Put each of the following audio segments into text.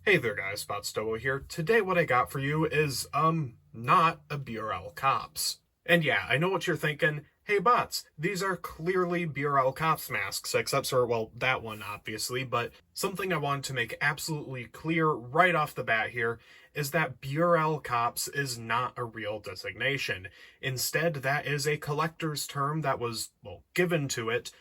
Hey there guys, Spotstowo here. Today what I got for you is, not a Burrell-Kops. And yeah, I know what you're thinking. Hey bots, these are clearly Burrell-Kops masks, except for, well, that one obviously, but something I wanted to make absolutely clear right off the bat here is that Burrell-Kops is not a real designation. Instead, that is a collector's term that was, well, given to it,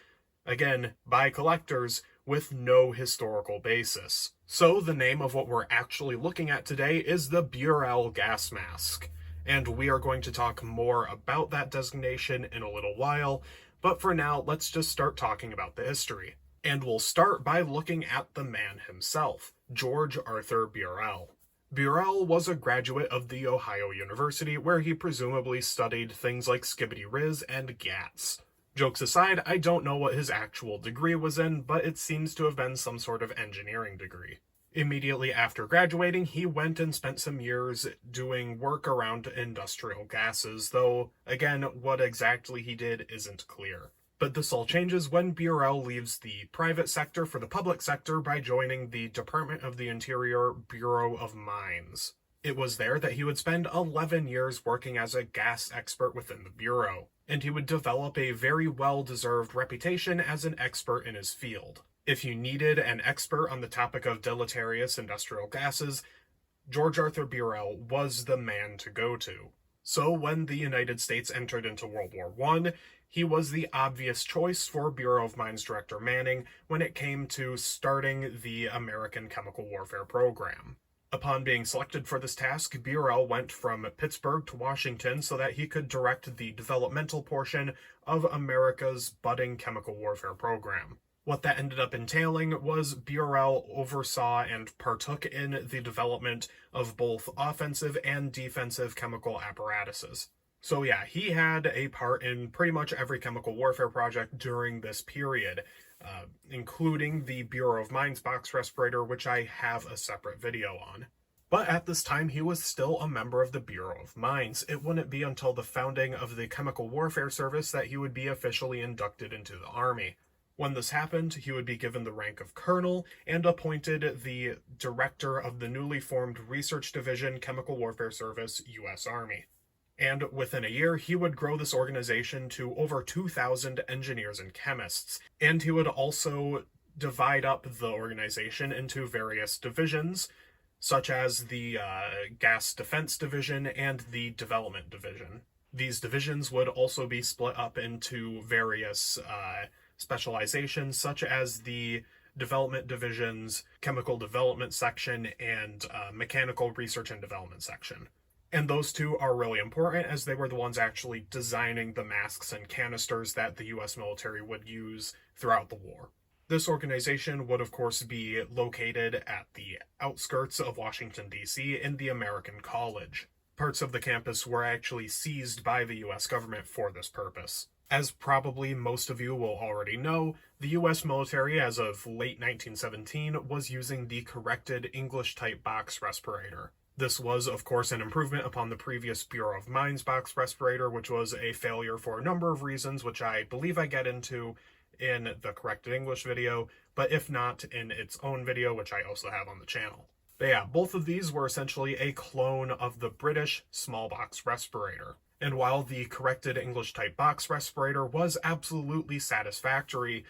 again, by collectors, with no historical basis. So the name of what we're actually looking at today is the Burrell Gas Mask. And we are going to talk more about that designation in a little while, but for now, let's just start talking about the history. And we'll start by looking at the man himself, George Arthur Burrell. Burrell was a graduate of the Ohio University, where he presumably studied things like skibidi-riz and GATS. Jokes aside, I don't know what his actual degree was in, but it seems to have been some sort of engineering degree. Immediately after graduating, he went and spent some years doing work around industrial gases, though, again, what exactly he did isn't clear. But this all changes when Burrell leaves the private sector for the public sector by joining the Department of the Interior Bureau of Mines. It was there that he would spend 11 years working as a gas expert within the Bureau, and he would develop a very well-deserved reputation as an expert in his field. If you needed an expert on the topic of deleterious industrial gases, George Arthur Burrell was the man to go to. So when the United States entered into World War I, he was the obvious choice for Bureau of Mines Director Manning when it came to starting the American chemical warfare program. Upon being selected for this task, Burrell went from Pittsburgh to Washington so that he could direct the developmental portion of America's budding chemical warfare program. What that ended up entailing was Burrell oversaw and partook in the development of both offensive and defensive chemical apparatuses. So yeah, he had a part in pretty much every chemical warfare project during this period, including the Bureau of Mines box respirator, which I have a separate video on. But at this time, he was still a member of the Bureau of Mines. It wouldn't be until the founding of the Chemical Warfare Service that he would be officially inducted into the Army. When this happened, he would be given the rank of colonel and appointed the director of the newly formed Research Division Chemical Warfare Service, U.S. Army. And within a year, he would grow this organization to over 2,000 engineers and chemists. And he would also divide up the organization into various divisions, such as the Gas Defense Division and the Development Division. These divisions would also be split up into various specializations, such as the Development Division's Chemical Development Section and Mechanical Research and Development Section. And those two are really important as they were the ones actually designing the masks and canisters that the US military would use throughout the war. This organization would of course be located at the outskirts of Washington, D.C. in the American College. Parts of the campus were actually seized by the US government for this purpose. As probably most of you will already know, the US military as of late 1917 was using the corrected English-type box respirator. This was, of course, an improvement upon the previous Bureau of Mines box respirator, which was a failure for a number of reasons, which I believe I get into in the corrected English video, but if not, in its own video, which I also have on the channel. But yeah, both of these were essentially a clone of the British small box respirator. And while the corrected English-type box respirator was absolutely satisfactory,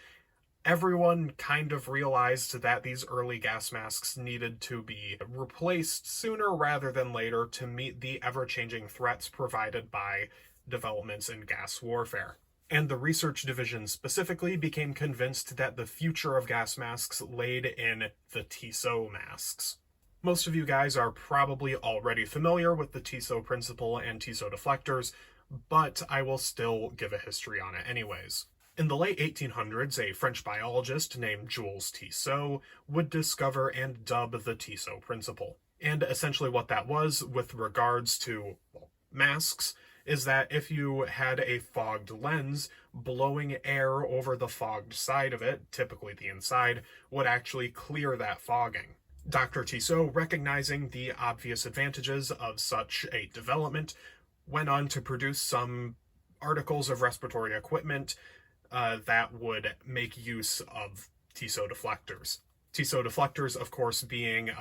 everyone kind of realized that these early gas masks needed to be replaced sooner rather than later to meet the ever-changing threats provided by developments in gas warfare. And the research division specifically became convinced that the future of gas masks laid in the Tissot masks. Most of you guys are probably already familiar with the Tissot principle and Tissot deflectors, but I will still give a history on it anyways. In the late 1800s, a French biologist named Jules Tissot would discover and dub the Tissot principle. And essentially what that was with regards to, well, masks, is that if you had a fogged lens, blowing air over the fogged side of it, typically the inside, would actually clear that fogging. Dr. Tissot, recognizing the obvious advantages of such a development, went on to produce some articles of respiratory equipment that would make use of Tissot deflectors. Tissot deflectors, of course, being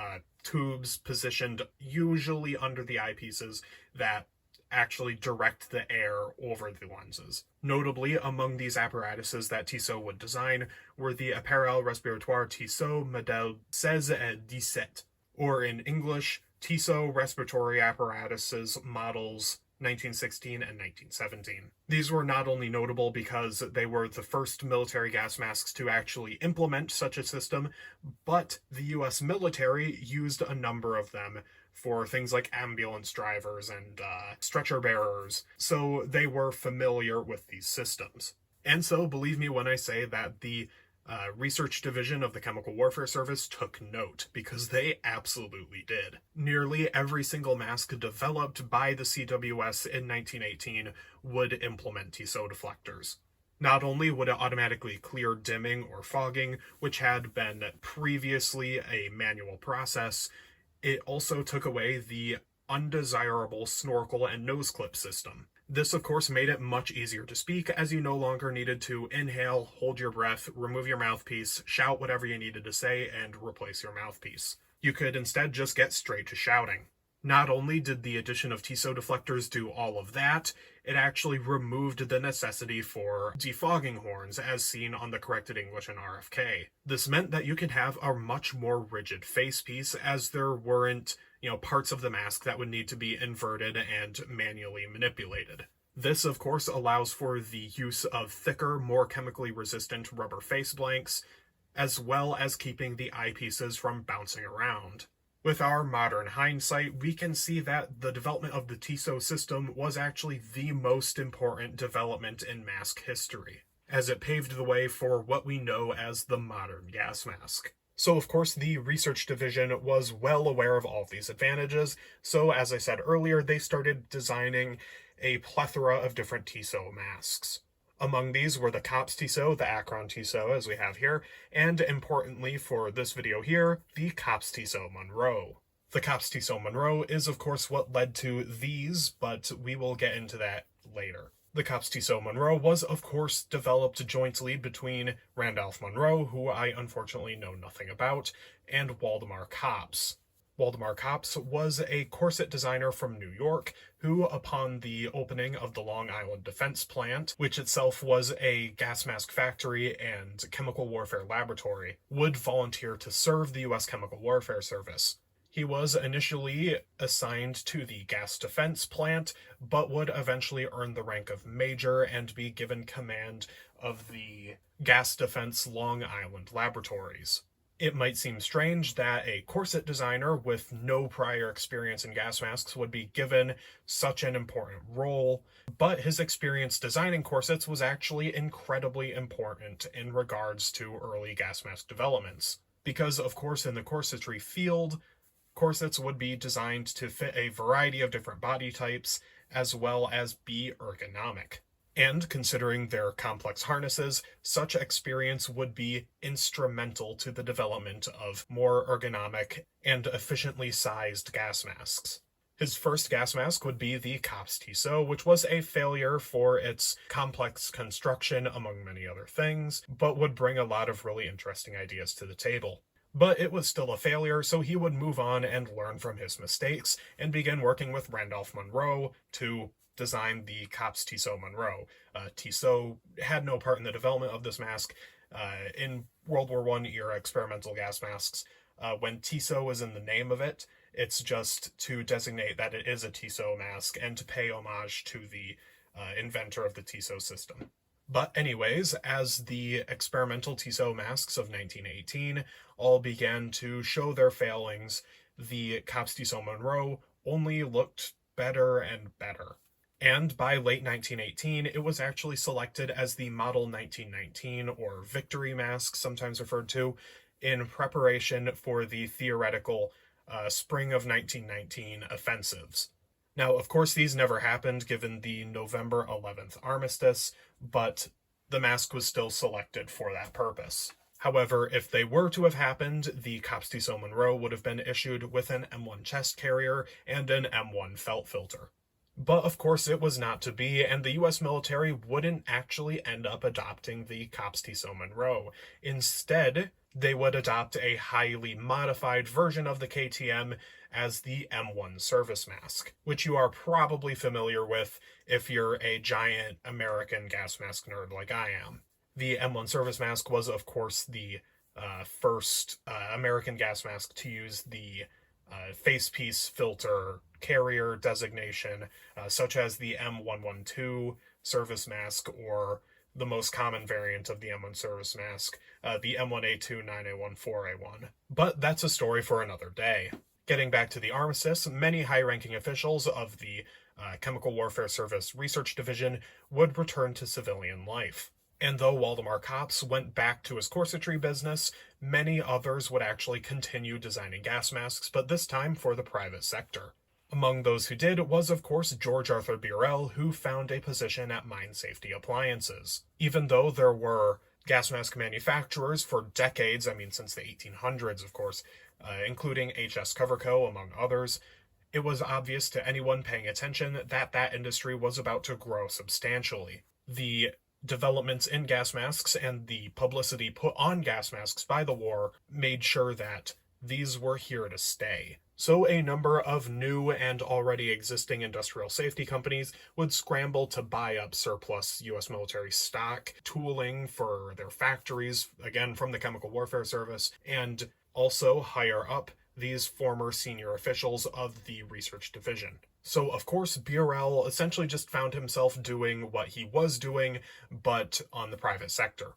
tubes positioned usually under the eyepieces that actually direct the air over the lenses. Notably, among these apparatuses that Tissot would design were the Appareil Respiratoire Tissot Modèle 16 et 17, or in English, Tissot Respiratory Apparatuses Models 1916 and 1917. These were not only notable because they were the first military gas masks to actually implement such a system, but the US military used a number of them for things like ambulance drivers and stretcher bearers, so they were familiar with these systems. And so, believe me when I say that the research division of the Chemical Warfare Service took note, because they absolutely did. Nearly every single mask developed by the CWS in 1918 would implement Tissot deflectors. Not only would it automatically clear dimming or fogging, which had been previously a manual process, it also took away the undesirable snorkel and nose clip system. This, of course, made it much easier to speak, as you no longer needed to inhale, hold your breath, remove your mouthpiece, shout whatever you needed to say, and replace your mouthpiece. You could instead just get straight to shouting. Not only did the addition of Tissot deflectors do all of that, it actually removed the necessity for defogging horns as seen on the corrected English and RFK. This meant that you could have a much more rigid facepiece, as there weren't, parts of the mask that would need to be inverted and manually manipulated. This, of course, allows for the use of thicker, more chemically resistant rubber face blanks, as well as keeping the eyepieces from bouncing around. With our modern hindsight, we can see that the development of the Tissot system was actually the most important development in mask history, as it paved the way for what we know as the modern gas mask. So, of course, the research division was well aware of all of these advantages, so as I said earlier, they started designing a plethora of different Tissot masks. Among these were the Kops Tissot, the Akron Tissot, as we have here, and importantly for this video here, the Kops Tissot Monroe. The Kops Tissot Monroe is, of course, what led to these, but we will get into that later. The Kops Tissot Monroe was, of course, developed jointly between Randolph Monroe, who I unfortunately know nothing about, and Waldemar Kops. Waldemar Kops was a corset designer from New York who, upon the opening of the Long Island Defense Plant, which itself was a gas mask factory and chemical warfare laboratory, would volunteer to serve the U.S. Chemical Warfare Service. He was initially assigned to the gas defense plant, but would eventually earn the rank of major and be given command of the gas defense Long Island laboratories. It might seem strange that a corset designer with no prior experience in gas masks would be given such an important role, but his experience designing corsets was actually incredibly important in regards to early gas mask developments. Because, of course, in the corsetry field, corsets would be designed to fit a variety of different body types, as well as be ergonomic. And considering their complex harnesses, such experience would be instrumental to the development of more ergonomic and efficiently sized gas masks. His first gas mask would be the Kops Tissot, which was a failure for its complex construction, among many other things, but would bring a lot of really interesting ideas to the table. But it was still a failure, so he would move on and learn from his mistakes, and begin working with Randolph Monroe to design the Kops Tissot Monroe. Tissot had no part in the development of this mask. In World War I era experimental gas masks, when Tissot was in the name of it, it's just to designate that it is a Tissot mask and to pay homage to the inventor of the Tissot system. But anyways, as the experimental Tissot masks of 1918 all began to show their failings, the Kops Tissot Monroe only looked better and better. And by late 1918, it was actually selected as the Model 1919, or Victory Mask, sometimes referred to, in preparation for the theoretical spring of 1919 offensives. Now, of course, these never happened given the November 11th armistice, but the mask was still selected for that purpose. However, if they were to have happened, the Kops Tissot Monroe would have been issued with an M1 chest carrier and an M1 felt filter. But of course it was not to be, and the US military wouldn't actually end up adopting the Kops Tissot Monroe. Instead, they would adopt a highly modified version of the KTM as the M1 service mask, which you are probably familiar with if you're a giant American gas mask nerd like I am. The M1 service mask was, of course, the first American gas mask to use the facepiece filter carrier designation, such as the M112 service mask, or the most common variant of the M1 service mask, the M1A2, 9A1, 4A1. But that's a story for another day. Getting back to the armistice, many high-ranking officials of the Chemical Warfare Service Research Division would return to civilian life. And though Waldemar-Kops went back to his corsetry business, many others would actually continue designing gas masks, but this time for the private sector. Among those who did was, of course, George Arthur Burrell, who found a position at Mine Safety Appliances. Even though there were gas mask manufacturers for decades, I mean since the 1800s, of course, including HS Cover Co., among others, it was obvious to anyone paying attention that that industry was about to grow substantially. The developments in gas masks and the publicity put on gas masks by the war made sure that these were here to stay. So a number of new and already existing industrial safety companies would scramble to buy up surplus U.S. military stock, tooling for their factories, again from the Chemical Warfare Service, and also hire up these former senior officials of the research division. So, of course, Burrell essentially just found himself doing what he was doing, but on the private sector.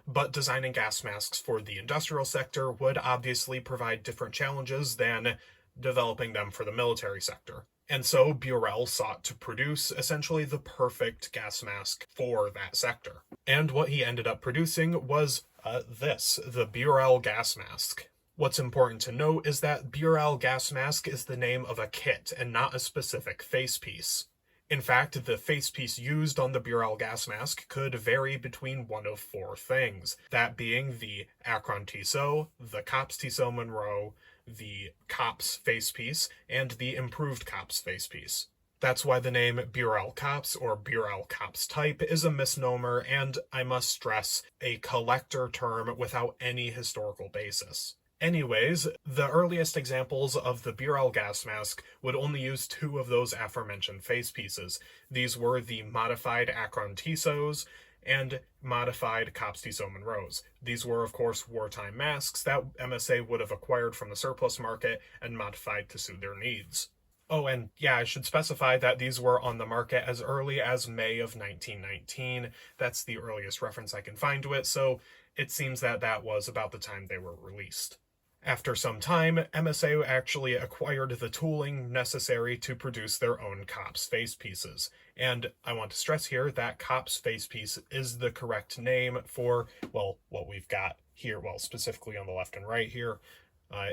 But designing gas masks for the industrial sector would obviously provide different challenges than developing them for the military sector. And so Burrell sought to produce essentially the perfect gas mask for that sector. And what he ended up producing was the Burrell Gas Mask. What's important to note is that Burrell Gas Mask is the name of a kit and not a specific facepiece. In fact, the facepiece used on the Burrell Gas Mask could vary between one of four things, that being the Akron Tissot, the Kops Tissot Monroe, the Kops facepiece, and the improved Kops facepiece. That's why the name Burrell-Kops or Burrell-Kops type is a misnomer and, I must stress, a collector term without any historical basis. Anyways, the earliest examples of the Burrell gas mask would only use two of those aforementioned facepieces. These were the modified Akron Tissots and modified Kops Tissot Monroes. These were, of course, wartime masks that MSA would have acquired from the surplus market and modified to suit their needs. Oh, and yeah, I should specify that these were on the market as early as May of 1919. That's the earliest reference I can find to it, so it seems that that was about the time they were released. After some time, MSA actually acquired the tooling necessary to produce their own Kops facepieces. And I want to stress here that Kops facepiece is the correct name for, well, what we've got here, well, specifically on the left and right here,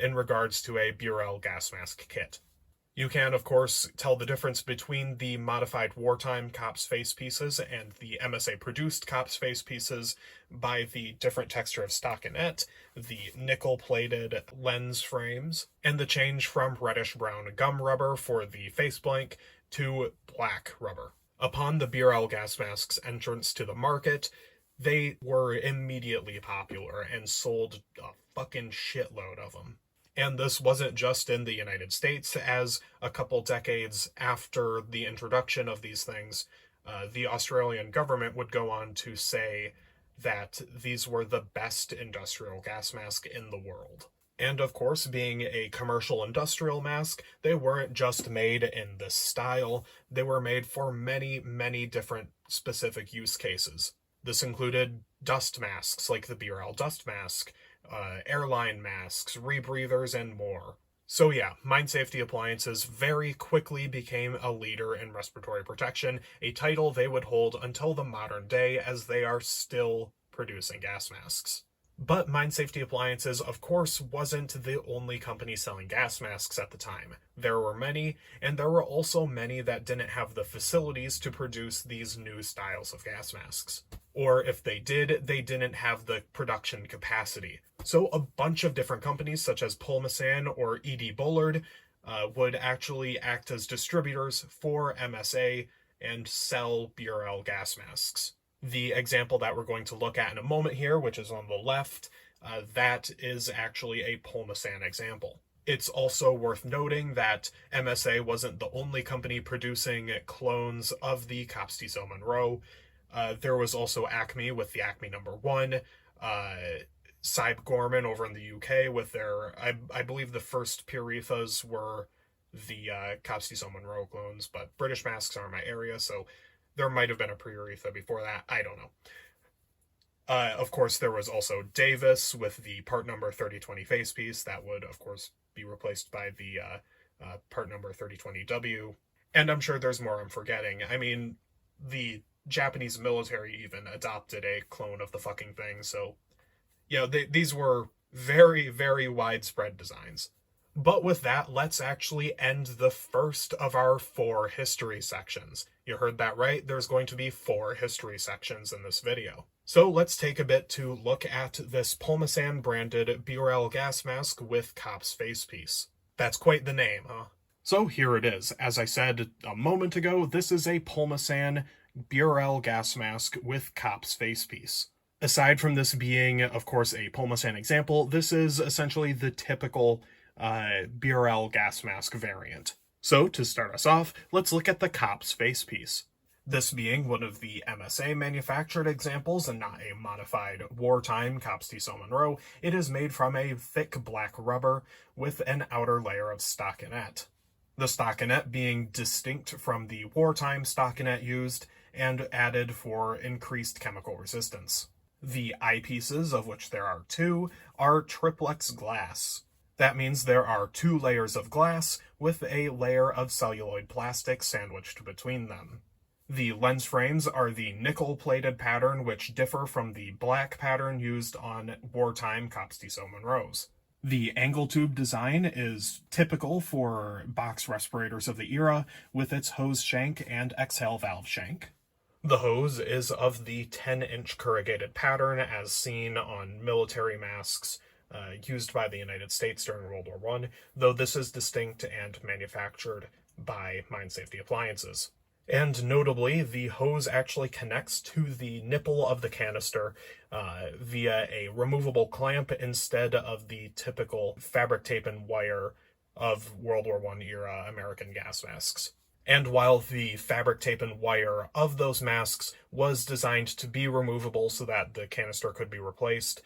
in regards to a Burrell gas mask kit. You can, of course, tell the difference between the modified wartime Kops facepieces and the MSA-produced Kops facepieces by the different texture of stockinette, the nickel-plated lens frames, and the change from reddish-brown gum rubber for the face blank to black rubber. Upon the Burrell gas mask's entrance to the market, they were immediately popular and sold a fucking shitload of them. And this wasn't just in the United States, as a couple decades after the introduction of these things, the Australian government would go on to say that these were the best industrial gas mask in the world. And of course, being a commercial industrial mask, they weren't just made in this style, they were made for many, many different specific use cases. This included dust masks like the Burrell Dust Mask, airline masks, rebreathers, and more. So yeah, Mine Safety Appliances very quickly became a leader in respiratory protection, a title they would hold until the modern day as they are still producing gas masks. But Mine Safety Appliances, of course, wasn't the only company selling gas masks at the time. There were many, and there were also many that didn't have the facilities to produce these new styles of gas masks. Or if they did, they didn't have the production capacity. So a bunch of different companies, such as Pulmosan or E.D. Bullard, would actually act as distributors for MSA and sell Burrell gas masks. The example that we're going to look at in a moment here, which is on the left, that is actually a Polmasan example. It's also worth noting that MSA wasn't the only company producing clones of the Kops Tissot Monroe. There was also Acme with the Acme #1, Saib Gorman over in the UK with their, I believe the first Purethas were the Kops Tissot Monroe clones, but British masks are in my area, so there might have been a Puretha before that. I don't know. Of course, there was also Davis with the part number 3020 facepiece. That would, of course, be replaced by the part number 3020W. And I'm sure there's more I'm forgetting. I mean, the Japanese military even adopted a clone of the fucking thing, so, you know, these were very, very widespread designs. But with that, let's actually end the first of our 4 history sections. You heard that right, there's going to be 4 history sections in this video. So let's take a bit to look at this Polmasan branded Burrell Gas Mask with Kops facepiece. That's quite the name, huh? So here it is. As I said a moment ago, this is a Polmasan Burrell Gas Mask with Kops facepiece. Aside from this being, of course, a Polmasan example, this is essentially the typical Burrell Gas Mask variant. So, to start us off, let's look at the Kops facepiece. This being one of the MSA manufactured examples and not a modified wartime Kops Tissot Monroe, it is made from a thick black rubber with an outer layer of stockinette. The stockinette being distinct from the wartime stockinette used and added for increased chemical resistance. The eyepieces, of which there are 2, are triplex glass. That means there are 2 layers of glass with a layer of celluloid plastic sandwiched between them. The lens frames are the nickel-plated pattern, which differ from the black pattern used on wartime Kops Tissot Monroes. The angle tube design is typical for box respirators of the era, with its hose shank and exhale valve shank. The hose is of the 10-inch corrugated pattern as seen on military masks used by the United States during World War I, though this is distinct and manufactured by Mine Safety Appliances. And notably, the hose actually connects to the nipple of the canister via a removable clamp instead of the typical fabric tape and wire of World War I era American gas masks. And while the fabric tape and wire of those masks was designed to be removable so that the canister could be replaced,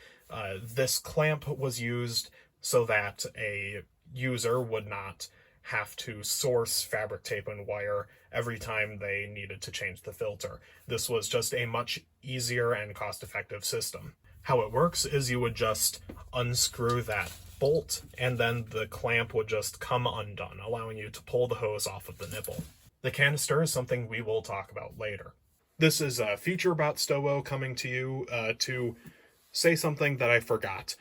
this clamp was used so that a user would not have to source fabric tape and wire every time they needed to change the filter. This was just a much easier and cost-effective system. How it works is you would just unscrew that bolt, and then the clamp would just come undone, allowing you to pull the hose off of the nipple. The canister is something we will talk about later. This is Future About Stowo coming to you to say something that I forgot.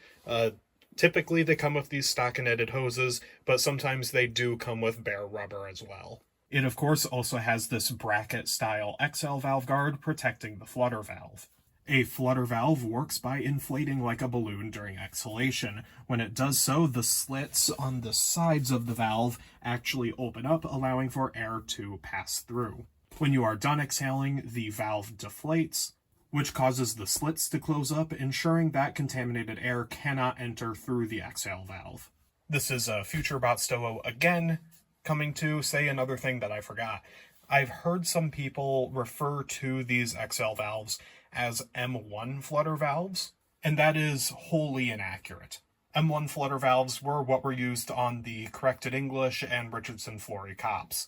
Typically they come with these stockinetted hoses, but sometimes they do come with bare rubber as well. It of course also has this bracket-style XL valve guard protecting the flutter valve. A flutter valve works by inflating like a balloon during exhalation. When it does so, the slits on the sides of the valve actually open up, allowing for air to pass through. When you are done exhaling, the valve deflates, which causes the slits to close up, ensuring that contaminated air cannot enter through the exhale valve. This is Future About Stowo again, coming to say another thing that I forgot. I've heard some people refer to these XL valves as M1 flutter valves, and that is wholly inaccurate. M1 flutter valves were what were used on the Corrected English and Richardson Flory Kops.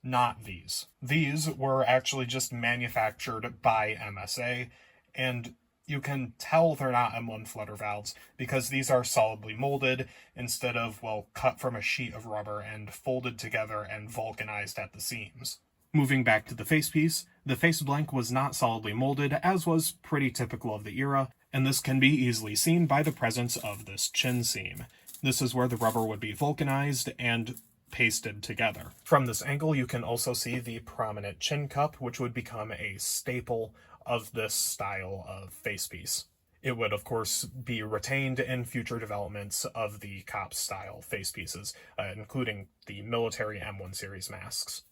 Not these. These were actually just manufactured by MSA, and you can tell they're not M1 flutter valves because these are solidly molded instead of, well, cut from a sheet of rubber and folded together and vulcanized at the seams. Moving back to the facepiece, the face blank was not solidly molded, as was pretty typical of the era, and this can be easily seen by the presence of this chin seam. This is where the rubber would be vulcanized and pasted together. From this angle, you can also see the prominent chin cup, which would become a staple of this style of facepiece. It would, of course, be retained in future developments of the Kops style facepieces, including the military M1 series masks.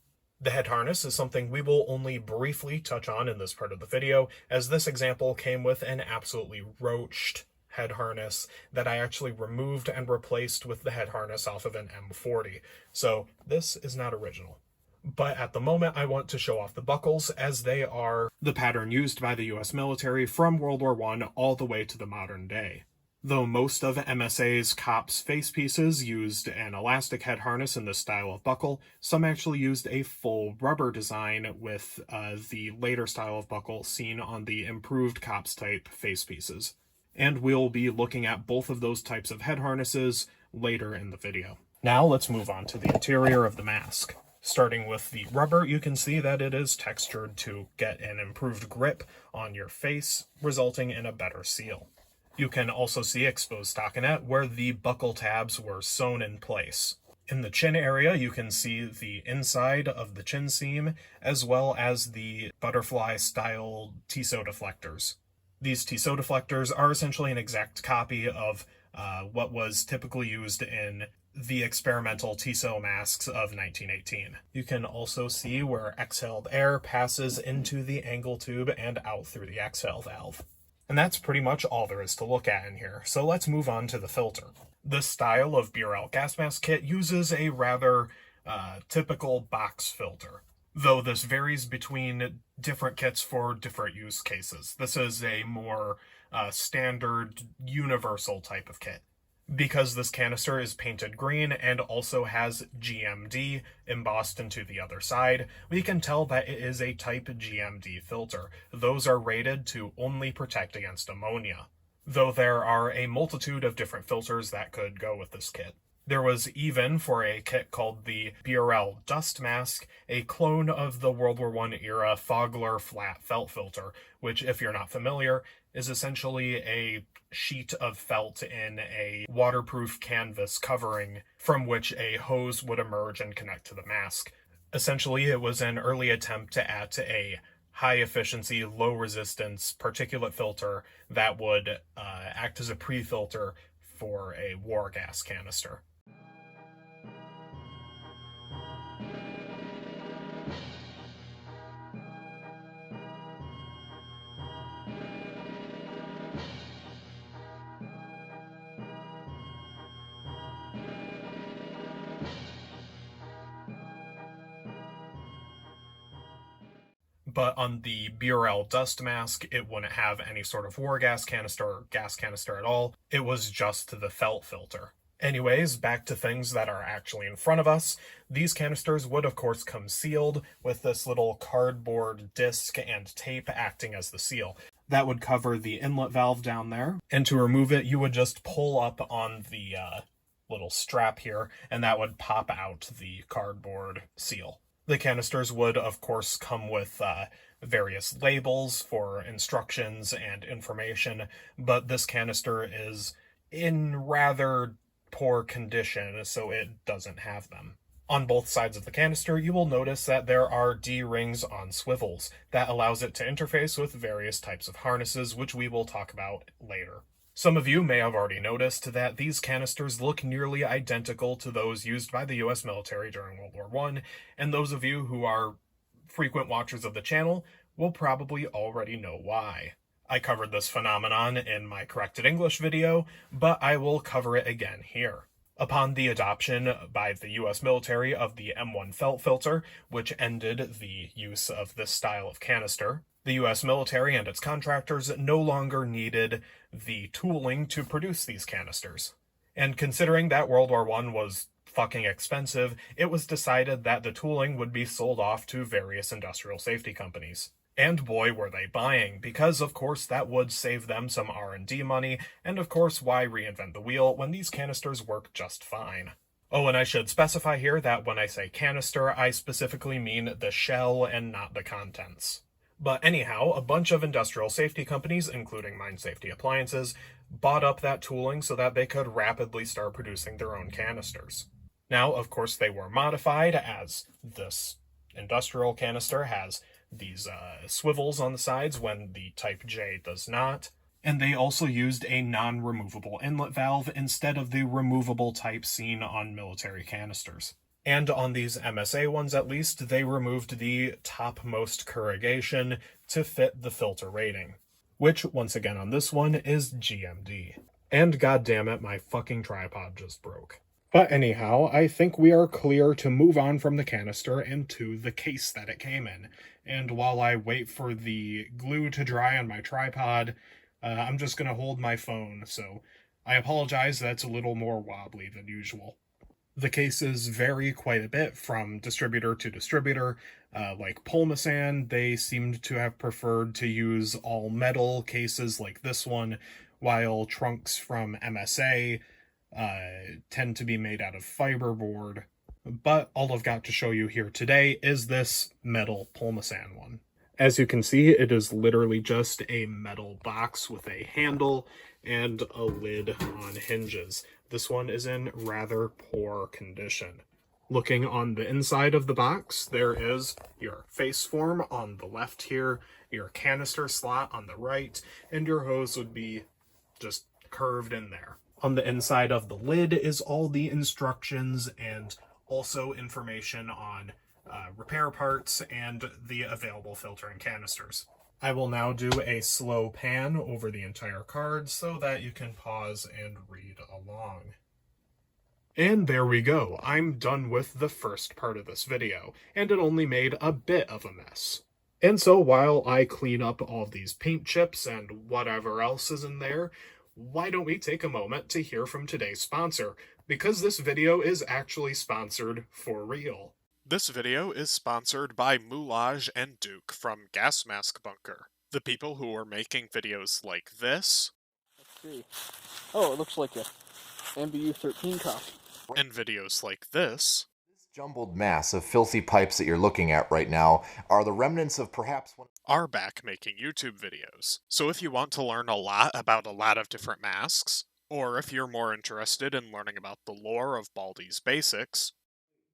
The head harness is something we will only briefly touch on in this part of the video, as this example came with an absolutely roached head harness that I actually removed and replaced with the head harness off of an M40. So this is not original. But at the moment, I want to show off the buckles, as they are the pattern used by the US military from World War I all the way to the modern day. Though most of MSA's Kops face pieces used an elastic head harness in this style of buckle, some actually used a full rubber design with the later style of buckle seen on the improved Kops type face pieces. And we'll be looking at both of those types of head harnesses later in the video. Now let's move on to the interior of the mask. Starting with the rubber, you can see that it is textured to get an improved grip on your face, resulting in a better seal. You can also see exposed stockinette where the buckle tabs were sewn in place. In the chin area, you can see the inside of the chin seam, as well as the butterfly-style Tissot deflectors. These Tissot deflectors are essentially an exact copy of what was typically used in the experimental Tissot masks of 1918. You can also see where exhaled air passes into the angle tube and out through the exhale valve. And that's pretty much all there is to look at in here, so let's move on to the filter. This style of Burrell Gas Mask kit uses a rather typical box filter, though this varies between different kits for different use cases. This is a more standard, universal type of kit. Because this canister is painted green and also has GMD embossed into the other side, we can tell that it is a type GMD filter. Those are rated to only protect against ammonia, though there are a multitude of different filters that could go with this kit. There was even, for a kit called the Burrell Dust Mask, a clone of the World War I era Fogler flat felt filter, which, if you're not familiar, is essentially a sheet of felt in a waterproof canvas covering from which a hose would emerge and connect to the mask. Essentially, it was an early attempt at a high-efficiency, low-resistance particulate filter that would act as a pre-filter for a war gas canister. But on the Burrell Dust Mask, it wouldn't have any sort of war gas canister or gas canister at all. It was just the felt filter. Anyways, back to things that are actually in front of us. These canisters would of course come sealed with this little cardboard disc and tape acting as the seal. That would cover the inlet valve down there. And to remove it, you would just pull up on the little strap here, and that would pop out the cardboard seal. The canisters would, of course, come with various labels for instructions and information, but this canister is in rather poor condition, so it doesn't have them. On both sides of the canister, you will notice that there are D-rings on swivels. That allows it to interface with various types of harnesses, which we will talk about later. Some of you may have already noticed that these canisters look nearly identical to those used by the US military during World War I, and those of you who are frequent watchers of the channel will probably already know why. I covered this phenomenon in my corrected English video, but I will cover it again here. Upon the adoption by the US military of the M1 felt filter, which ended the use of this style of canister, the US military and its contractors no longer needed the tooling to produce these canisters. And considering that World War I was fucking expensive, it was decided that the tooling would be sold off to various industrial safety companies. And boy, were they buying, because of course that would save them some R&D money, and of course why reinvent the wheel when these canisters work just fine. Oh, and I should specify here that when I say canister, I specifically mean the shell and not the contents. But anyhow, a bunch of industrial safety companies, including Mine Safety Appliances, bought up that tooling so that they could rapidly start producing their own canisters. Now, of course, they were modified, as this industrial canister has these swivels on the sides when the Type J does not. And they also used a non-removable inlet valve instead of the removable type seen on military canisters. And on these MSA ones at least, they removed the topmost corrugation to fit the filter rating. which, once again on this one, is GMD. And goddammit, my fucking tripod just broke. But anyhow, I think we are clear to move on from the canister and to the case that it came in. And while I wait for the glue to dry on my tripod, I'm just going to hold my phone, so I apologize that's a little more wobbly than usual. The cases vary quite a bit from distributor to distributor. Like Polmasan, they seemed to have preferred to use all metal cases like this one, while trunks from MSA tend to be made out of fiberboard. But all I've got to show you here today is this metal Polmasan one. As you can see, it is literally just a metal box with a handle and a lid on hinges. This one is in rather poor condition. Looking on the inside of the box, there is your face form on the left here, your canister slot on the right, and your hose would be just curved in there. On the inside of the lid is all the instructions and also information on repair parts and the available filter and canisters. I will now do a slow pan over the entire card so that you can pause and read along. And there we go. I'm done with the first part of this video, and it only made a bit of a mess. And so while I clean up all these paint chips and whatever else is in there, why don't we take a moment to hear from today's sponsor, because this video is actually sponsored for real. This video is sponsored by Moulage and Duke from GasMaskBunker, the people who are making videos like this. Let's see. Oh, it looks like a MBU 13 copy. And videos like this. This jumbled mass of filthy pipes that you're looking at right now are the remnants of perhaps one are back making YouTube videos. So if you want to learn a lot about a lot of different masks, or if you're more interested in learning about the lore of Baldi's Basics,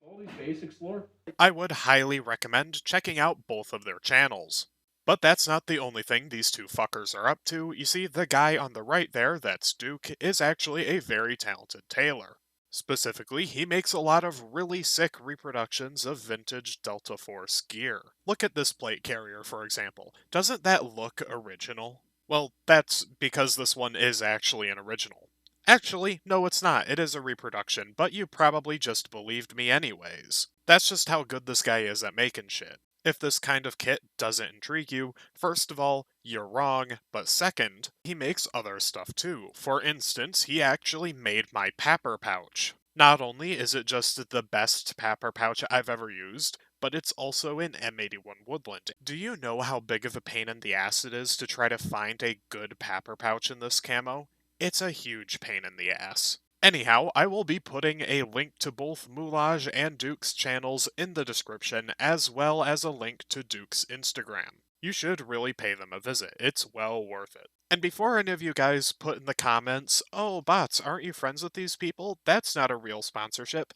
Baldi's Basics lore? I would highly recommend checking out both of their channels. But that's not the only thing these two fuckers are up to. You see, the guy on the right there, that's Duke, is actually a very talented tailor. Specifically, he makes a lot of really sick reproductions of vintage Delta Force gear. Look at this plate carrier, for example. Doesn't that look original? Well, that's because this one is actually an original. Actually, no it's not. It is a reproduction, but you probably just believed me anyways. That's just how good this guy is at making shit. If this kind of kit doesn't intrigue you, first of all, you're wrong, but second, he makes other stuff too. For instance, he actually made my papper pouch. Not only is it just the best papper pouch I've ever used, but it's also in M81 Woodland. Do you know how big of a pain in the ass it is to try to find a good papper pouch in this camo? It's a huge pain in the ass. Anyhow, I will be putting a link to both Moulage and Duke's channels in the description, as well as a link to Duke's Instagram. You should really pay them a visit. It's well worth it. And before any of you guys put in the comments, "Oh, bots, aren't you friends with these people?" That's not a real sponsorship.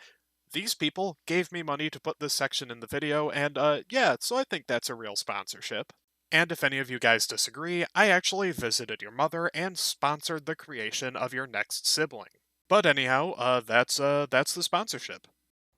These people gave me money to put this section in the video, and yeah, so I think that's a real sponsorship. And if any of you guys disagree, I actually visited your mother and sponsored the creation of your next sibling. But anyhow, that's the sponsorship.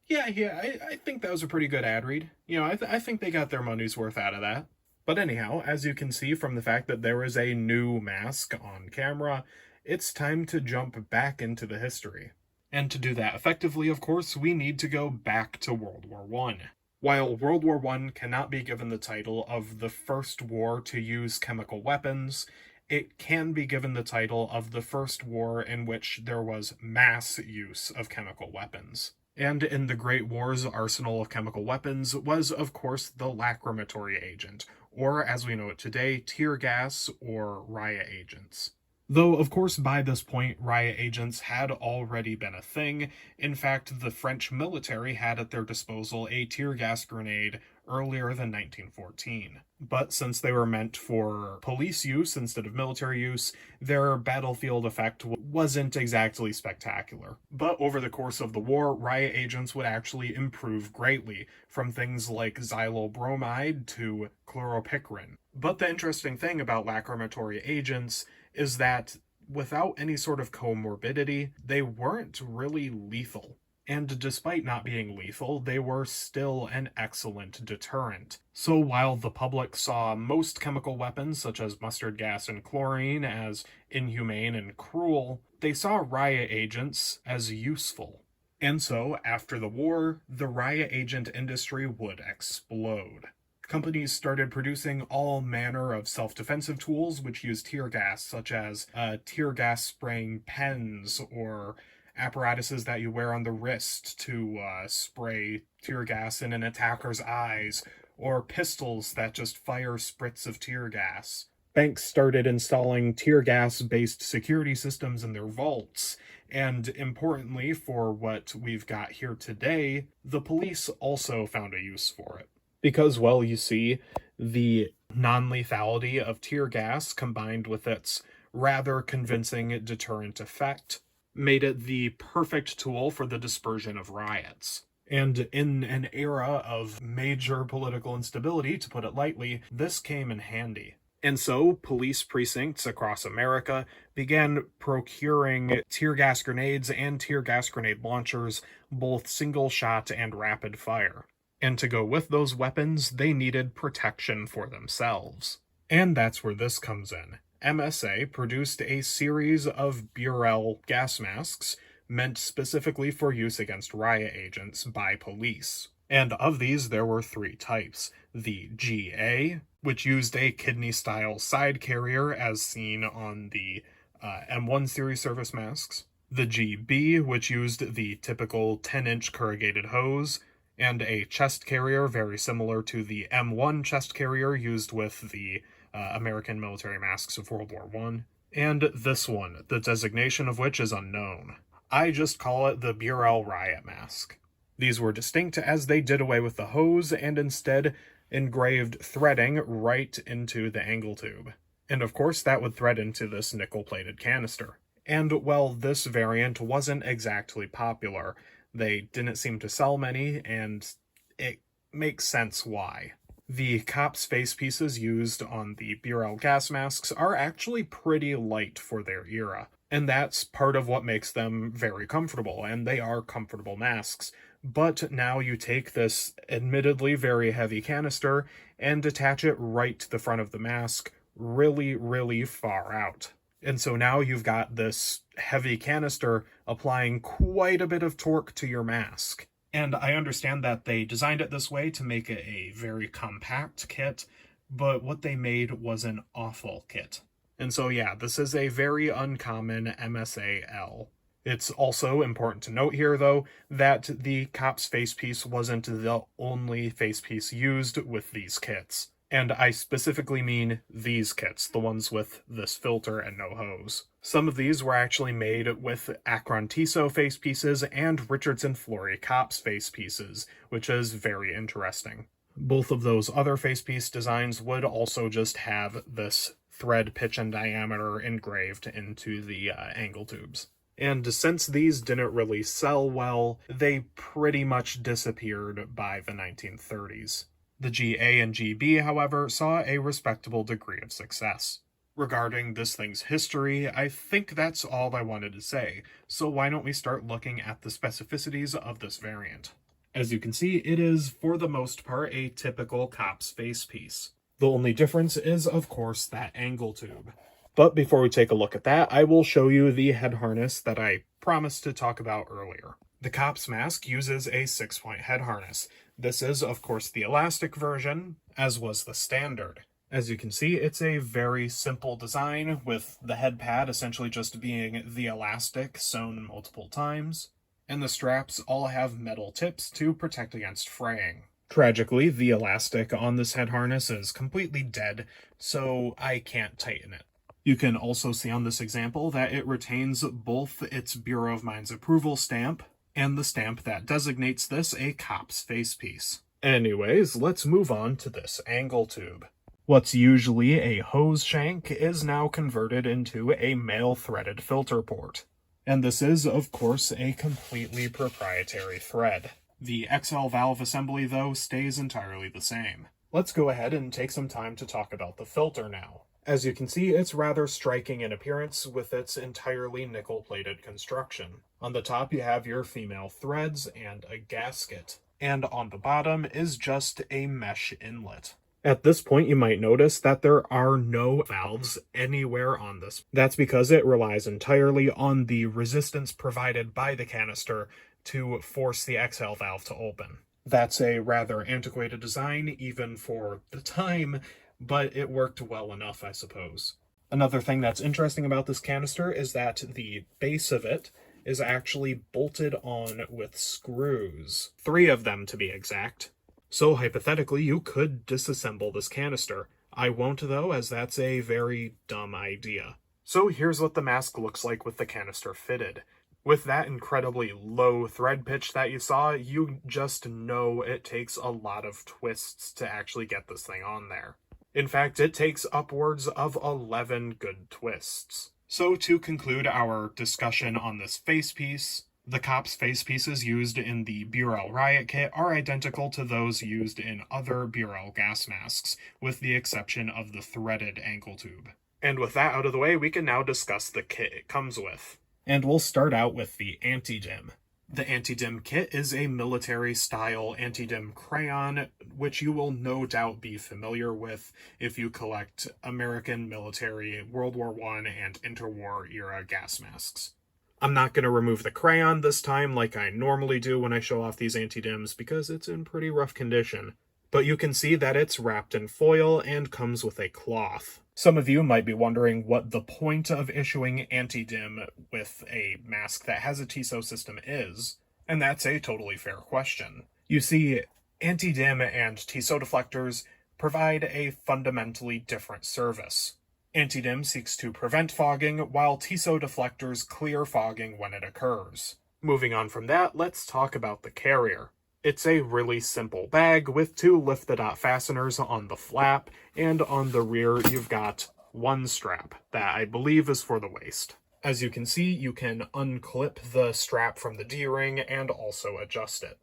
Yeah, I think that was a pretty good ad read. You know, I think they got their money's worth out of that. But anyhow, as you can see from the fact that there is a new mask on camera, it's time to jump back into the history. And to do that effectively, of course, we need to go back to World War I. While World War I cannot be given the title of the first war to use chemical weapons, it can be given the title of the first war in which there was mass use of chemical weapons. And in the Great War's arsenal of chemical weapons was, of course, the lacrimatory agent, or as we know it today, tear gas or riot agents. Though, of course, by this point, riot agents had already been a thing. In fact, the French military had at their disposal a tear gas grenade earlier than 1914. But since they were meant for police use instead of military use, their battlefield effect wasn't exactly spectacular. But over the course of the war, riot agents would actually improve greatly, from things like xylobromide to chloropicrin. But the interesting thing about lacrimatory agents is that without any sort of comorbidity, they weren't really lethal. and despite not being lethal, they were still an excellent deterrent. So while the public saw most chemical weapons, such as mustard gas and chlorine, as inhumane and cruel, they saw riot agents as useful. And so, after the war, the riot agent industry would explode. Companies started producing all manner of self-defensive tools which used tear gas, such as tear gas spraying pens or apparatuses that you wear on the wrist to spray tear gas in an attacker's eyes, or pistols that just fire spritz of tear gas. Banks started installing tear gas-based security systems in their vaults, and importantly for what we've got here today, the police also found a use for it. Because, well, you see, the non-lethality of tear gas combined with its rather convincing deterrent effect made it the perfect tool for the dispersion of riots. And in an era of major political instability, to put it lightly, this came in handy. And so, police precincts across America began procuring tear gas grenades and tear gas grenade launchers, both single shot and rapid fire. And to go with those weapons, they needed protection for themselves. And that's where this comes in. MSA produced a series of Burrell Gas Masks meant specifically for use against riot agents by police. And of these, there were 3 types. The GA, which used a kidney-style side carrier as seen on the M1 series service masks. The GB, which used the typical 10-inch corrugated hose, and a chest carrier very similar to the M1 chest carrier used with the American military masks of World War I. And this one, the designation of which is unknown. I just call it the Burrell Riot Mask. These were distinct as they did away with the hose and instead engraved threading right into the angle tube. And of course that would thread into this nickel-plated canister. And well, this variant wasn't exactly popular. They didn't seem to sell many, and it makes sense why. The Kops face pieces used on the Burrell gas masks are actually pretty light for their era, and that's part of what makes them very comfortable, and they are comfortable masks. But now you take this admittedly very heavy canister and attach it right to the front of the mask really, really far out. And so now you've got this heavy canister applying quite a bit of torque to your mask. And I understand that they designed it this way to make it a very compact kit, but what they made was an awful kit. And so yeah, this is a very uncommon MSA-L. It's also important to note here, though, that the Kops facepiece wasn't the only facepiece used with these kits. And I specifically mean these kits, the ones with this filter and no hose. Some of these were actually made with Akron Tissot face pieces and Richardson Flory Kops face pieces, which is very interesting. Both of those other facepiece designs would also just have this thread pitch and diameter engraved into the angle tubes. And since these didn't really sell well, they pretty much disappeared by the 1930s. The GA and GB, however, saw a respectable degree of success. Regarding this thing's history, I think that's all I wanted to say, so why don't we start looking at the specificities of this variant. As you can see, it is, for the most part, a typical Kops face piece. The only difference is, of course, that angle tube. But before we take a look at that, I will show you the head harness that I promised to talk about earlier. The Kops mask uses a 6-point head harness. This is, of course, the elastic version, as was the standard. As you can see, it's a very simple design, with the head pad essentially just being the elastic sewn multiple times, and the straps all have metal tips to protect against fraying. Tragically, the elastic on this head harness is completely dead, so I can't tighten it. You can also see on this example that it retains both its Bureau of Mines approval stamp and the stamp that designates this a Kops facepiece. Anyways, let's move on to this angle tube. What's usually a hose shank is now converted into a male-threaded filter port. And this is, of course, a completely proprietary thread. The XL valve assembly, though, stays entirely the same. Let's go ahead and take some time to talk about the filter now. As you can see, it's rather striking in appearance with its entirely nickel-plated construction. On the top you have your female threads and a gasket, and on the bottom is just a mesh inlet. At this point, you might notice that there are no valves anywhere on this. That's because it relies entirely on the resistance provided by the canister to force the exhale valve to open. That's a rather antiquated design, even for the time, but it worked well enough, I suppose. Another thing that's interesting about this canister is that the base of it is actually bolted on with screws. 3 of them, to be exact. So hypothetically, you could disassemble this canister. I won't though, as that's a very dumb idea. So here's what the mask looks like with the canister fitted. With that incredibly low thread pitch that you saw, you just know it takes a lot of twists to actually get this thing on there. In fact, it takes upwards of 11 good twists. So to conclude our discussion on this facepiece, the Kops face pieces used in the Burrell Riot kit are identical to those used in other Burrell gas masks, with the exception of the threaded ankle tube. And with that out of the way, we can now discuss the kit it comes with. And we'll start out with the anti-dim. The anti-dim kit is a military-style anti-dim crayon, which you will no doubt be familiar with if you collect American military World War I and Interwar era gas masks. I'm not going to remove the crayon this time like I normally do when I show off these anti-dims because it's in pretty rough condition. But you can see that it's wrapped in foil and comes with a cloth. Some of you might be wondering what the point of issuing anti-dim with a mask that has a TISO system is, and that's a totally fair question. You see, anti-dim and TISO deflectors provide a fundamentally different service. Anti-dim seeks to prevent fogging, while TISO deflectors clear fogging when it occurs. Moving on from that, let's talk about the carrier. It's a really simple bag with 2 lift-the-dot fasteners on the flap, and on the rear you've got 1 strap that I believe is for the waist. As you can see, you can unclip the strap from the D-ring and also adjust it.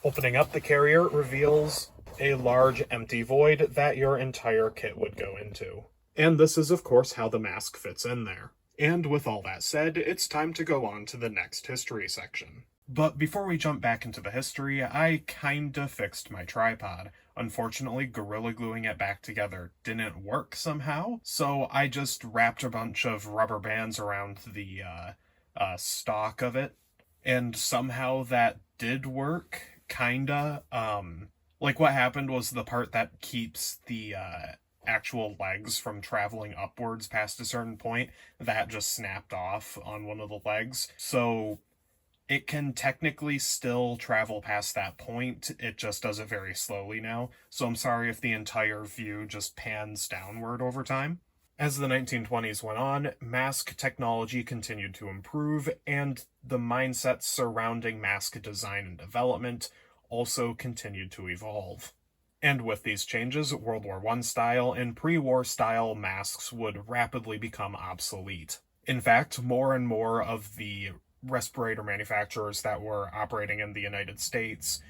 Opening up the carrier reveals a large empty void that your entire kit would go into. And this is, of course, how the mask fits in there. And with all that said, it's time to go on to the next history section. But before we jump back into the history, I kinda fixed my tripod. Unfortunately, Gorilla Gluing it back together didn't work somehow, so I just wrapped a bunch of rubber bands around the stock of it, and somehow that did work, kinda. Like what happened was the part that keeps the actual legs from traveling upwards past a certain point, that just snapped off on one of the legs. So it can technically still travel past that point, it just does it very slowly now. So I'm sorry if the entire view just pans downward over time. As the 1920s went on, mask technology continued to improve, and the mindsets surrounding mask design and development also continued to evolve. And with these changes, World War I style and pre-war style masks would rapidly become obsolete. In fact, more and more of the respirator manufacturers that were operating in the United States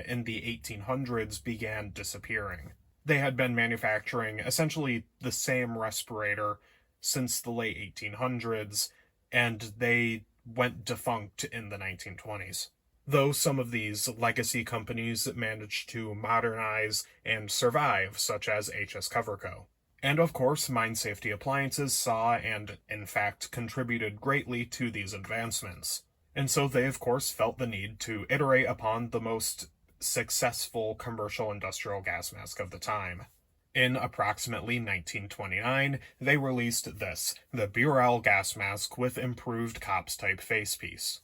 in the 1800s began disappearing. They had been manufacturing essentially the same respirator since the late 1800s, and they went defunct in the 1920s. Though some of these legacy companies managed to modernize and survive, such as HS Coverco. And of course, Mine Safety Appliances saw and, in fact, contributed greatly to these advancements. And so they, of course, felt the need to iterate upon the most successful commercial industrial gas mask of the time. In approximately 1929, they released this, the Burrell Gas Mask with improved Kops-type facepiece.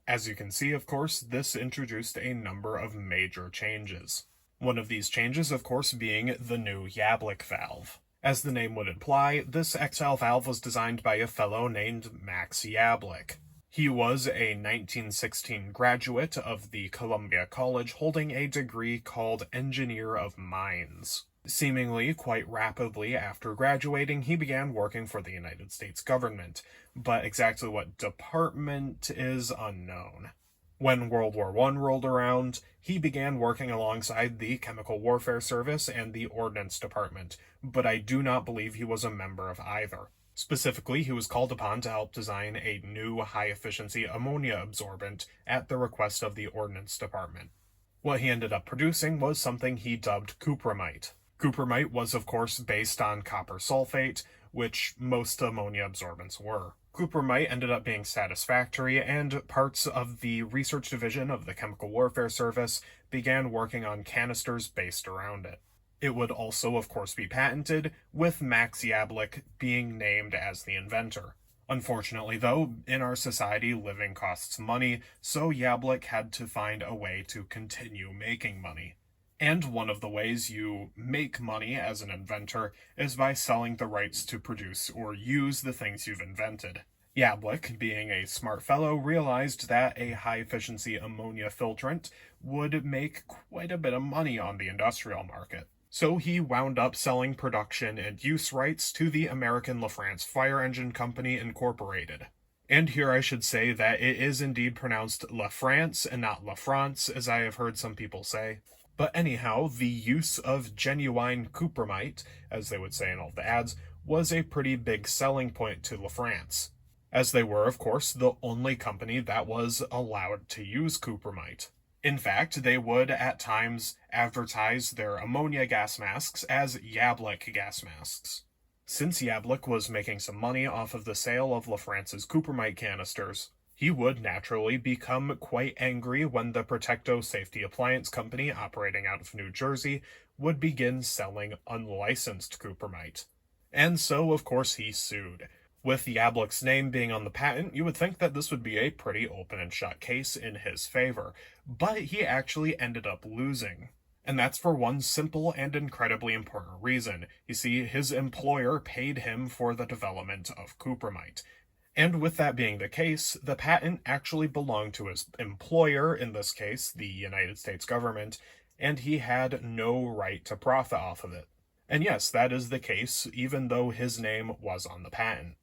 As you can see, of course, this introduced a number of major changes. One of these changes, of course, being the new Yablick valve. As the name would imply, this XL valve was designed by a fellow named Max Yablick. He was a 1916 graduate of the Columbia College holding a degree called Engineer of Mines. Seemingly quite rapidly after graduating, he began working for the United States government, but exactly what department is unknown. When World War I rolled around, he began working alongside the Chemical Warfare Service and the Ordnance Department, but I do not believe he was a member of either. Specifically, he was called upon to help design a new high-efficiency ammonia absorbent at the request of the Ordnance Department. What he ended up producing was something he dubbed cupramite. Cupramite was, of course, based on copper sulfate, which most ammonia absorbents were. Cupramite ended up being satisfactory, and parts of the research division of the Chemical Warfare Service began working on canisters based around it. It would also, of course, be patented, with Max Yablik being named as the inventor. Unfortunately, though, in our society, living costs money, so Yablik had to find a way to continue making money. And one of the ways you make money as an inventor is by selling the rights to produce or use the things you've invented. Yablik, being a smart fellow, realized that a high-efficiency ammonia filtrant would make quite a bit of money on the industrial market. So he wound up selling production and use rights to the American LaFrance Fire Engine Company Incorporated. And here I should say that it is indeed pronounced LaFrance and not LaFrance, as I have heard some people say. But anyhow, the use of genuine cupramite, as they would say in all the ads, was a pretty big selling point to LaFrance, as they were, of course, the only company that was allowed to use cupramite. In fact, they would at times advertise their ammonia gas masks as Yablik gas masks. Since Yablik was making some money off of the sale of LaFrance's cupramite canisters, he would naturally become quite angry when the Protecto Safety Appliance Company, operating out of New Jersey, would begin selling unlicensed cupramite. And so, of course, he sued. With Yablik's name being on the patent, you would think that this would be a pretty open and shut case in his favor, but he actually ended up losing. And that's for one simple and incredibly important reason. You see, his employer paid him for the development of cupramite. And with that being the case, the patent actually belonged to his employer, in this case, the United States government, and he had no right to profit off of it. And yes, that is the case, even though his name was on the patent.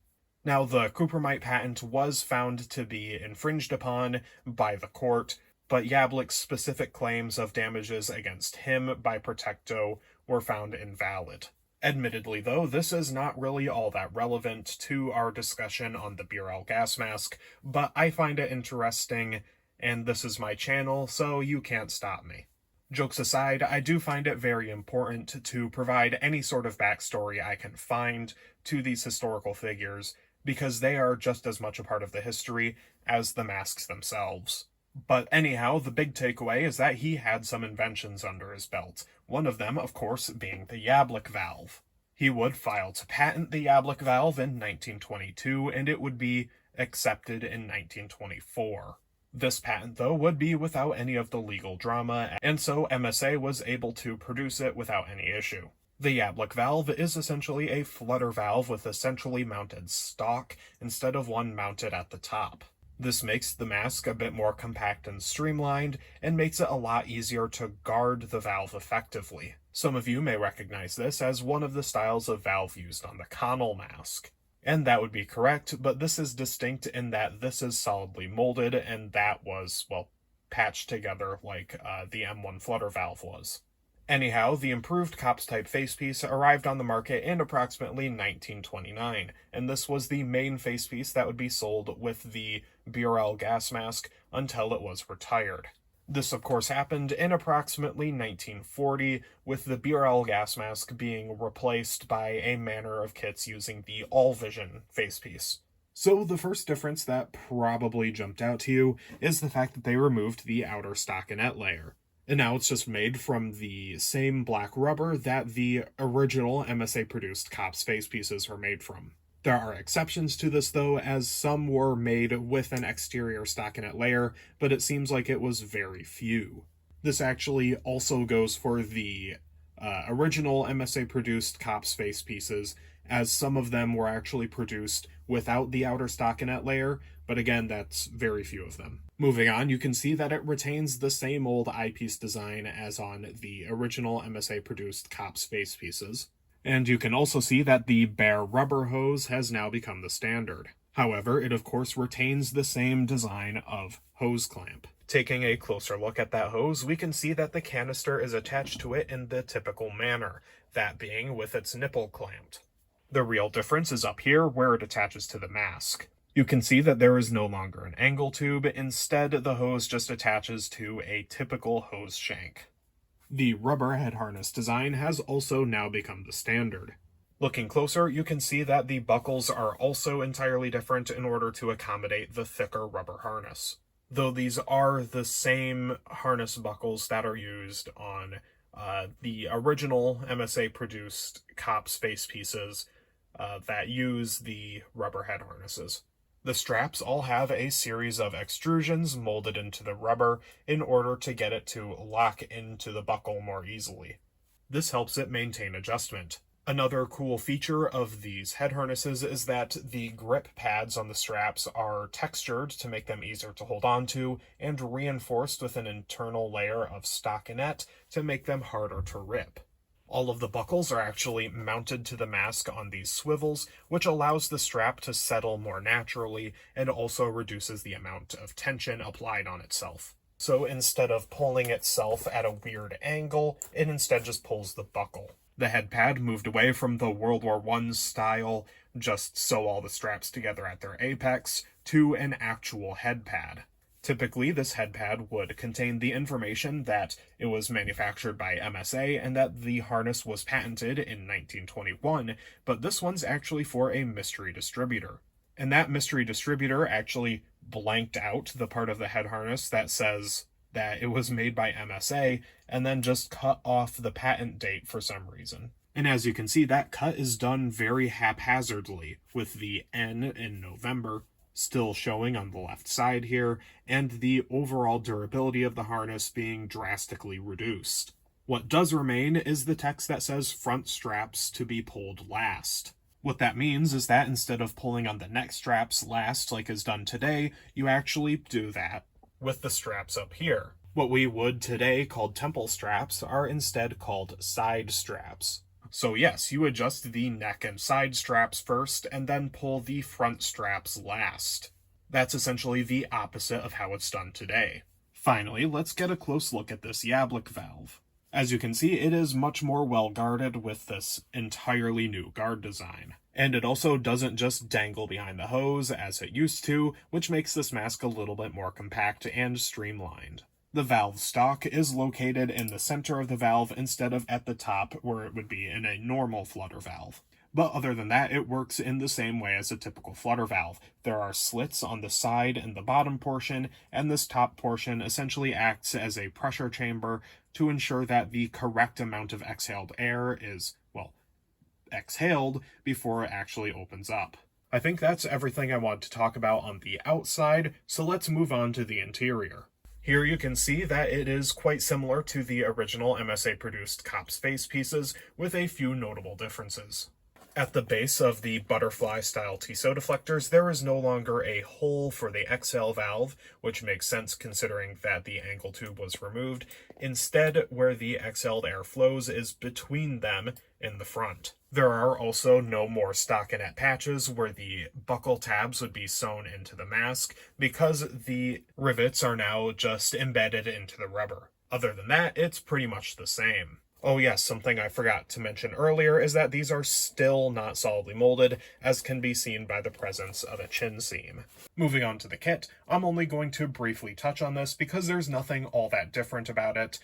Now, the cupramite patent was found to be infringed upon by the court, but Yablik's specific claims of damages against him by Protecto were found invalid. Admittedly, though, this is not really all that relevant to our discussion on the Burrell Gas Mask, but I find it interesting, and this is my channel, so you can't stop me. Jokes aside, I do find it very important to provide any sort of backstory I can find to these historical figures, because they are just as much a part of the history as the masks themselves. But anyhow, the big takeaway is that he had some inventions under his belt, one of them, of course, being the Yablik valve. He would file to patent the Yablik valve in 1922, and it would be accepted in 1924. This patent, though, would be without any of the legal drama, and so MSA was able to produce it without any issue. The Yablik valve is essentially a flutter valve with a centrally mounted stalk instead of one mounted at the top. This makes the mask a bit more compact and streamlined, and makes it a lot easier to guard the valve effectively. Some of you may recognize this as one of the styles of valve used on the Connell mask. And that would be correct, but this is distinct in that this is solidly molded, and that was, well, patched together like the M1 flutter valve was. Anyhow, the improved Kops type facepiece arrived on the market in approximately 1929, and this was the main facepiece that would be sold with the Burrell Gas Mask until it was retired. This, of course, happened in approximately 1940, with the Burrell Gas Mask being replaced by a manner of kits using the all-vision facepiece. So the first difference that probably jumped out to you is the fact that they removed the outer stockinette layer. And now it's just made from the same black rubber that the original MSA-produced Kops face pieces were made from. There are exceptions to this, though, as some were made with an exterior stockinette layer, but it seems like it was very few. This actually also goes for the original MSA-produced Kops face pieces, as some of them were actually produced without the outer stockinette layer, but again, that's very few of them. Moving on, you can see that it retains the same old eyepiece design as on the original MSA-produced Kops face pieces. And you can also see that the bare rubber hose has now become the standard. However, it of course retains the same design of hose clamp. Taking a closer look at that hose, we can see that the canister is attached to it in the typical manner, that being with its nipple clamped. The real difference is up here where it attaches to the mask. You can see that there is no longer an angle tube, instead the hose just attaches to a typical hose shank. The rubber head harness design has also now become the standard. Looking closer, you can see that the buckles are also entirely different in order to accommodate the thicker rubber harness. Though these are the same harness buckles that are used on the original MSA-produced Kops face pieces that use the rubber head harnesses. The straps all have a series of extrusions molded into the rubber in order to get it to lock into the buckle more easily. This helps it maintain adjustment. Another cool feature of these head harnesses is that the grip pads on the straps are textured to make them easier to hold on to and reinforced with an internal layer of stockinette to make them harder to rip. All of the buckles are actually mounted to the mask on these swivels, which allows the strap to settle more naturally and also reduces the amount of tension applied on itself. So instead of pulling itself at a weird angle, it instead just pulls the buckle. The head pad moved away from the World War I style, just sew all the straps together at their apex, to an actual head pad. Typically, this head pad would contain the information that it was manufactured by MSA and that the harness was patented in 1921, but this one's actually for a mystery distributor. And that mystery distributor actually blanked out the part of the head harness that says that it was made by MSA and then just cut off the patent date for some reason. And as you can see, that cut is done very haphazardly, with the N in November still showing on the left side here, and the overall durability of the harness being drastically reduced. What does remain is the text that says front straps to be pulled last. What that means is that instead of pulling on the neck straps last like is done today, you actually do that with the straps up here. What we would today call temple straps are instead called side straps. So yes, you adjust the neck and side straps first and then pull the front straps last. That's essentially the opposite of how it's done today. Finally, let's get a close look at this Yablick valve. As you can see, it is much more well guarded with this entirely new guard design. And it also doesn't just dangle behind the hose as it used to, which makes this mask a little bit more compact and streamlined. The valve stock is located in the center of the valve instead of at the top where it would be in a normal flutter valve. But other than that, it works in the same way as a typical flutter valve. There are slits on the side and the bottom portion, and this top portion essentially acts as a pressure chamber to ensure that the correct amount of exhaled air is, well, exhaled before it actually opens up. I think that's everything I want to talk about on the outside, so let's move on to the interior. Here you can see that it is quite similar to the original MSA-produced Kops face pieces, with a few notable differences. At the base of the butterfly-style TSO deflectors, there is no longer a hole for the exhale valve, which makes sense considering that the angle tube was removed. Instead, where the exhaled air flows is between them in the front. There are also no more stockinette patches where the buckle tabs would be sewn into the mask, because the rivets are now just embedded into the rubber. Other than that, it's pretty much the same. Oh yes, something I forgot to mention earlier is that these are still not solidly molded, as can be seen by the presence of a chin seam. Moving on to the kit, I'm only going to briefly touch on this because there's nothing all that different about it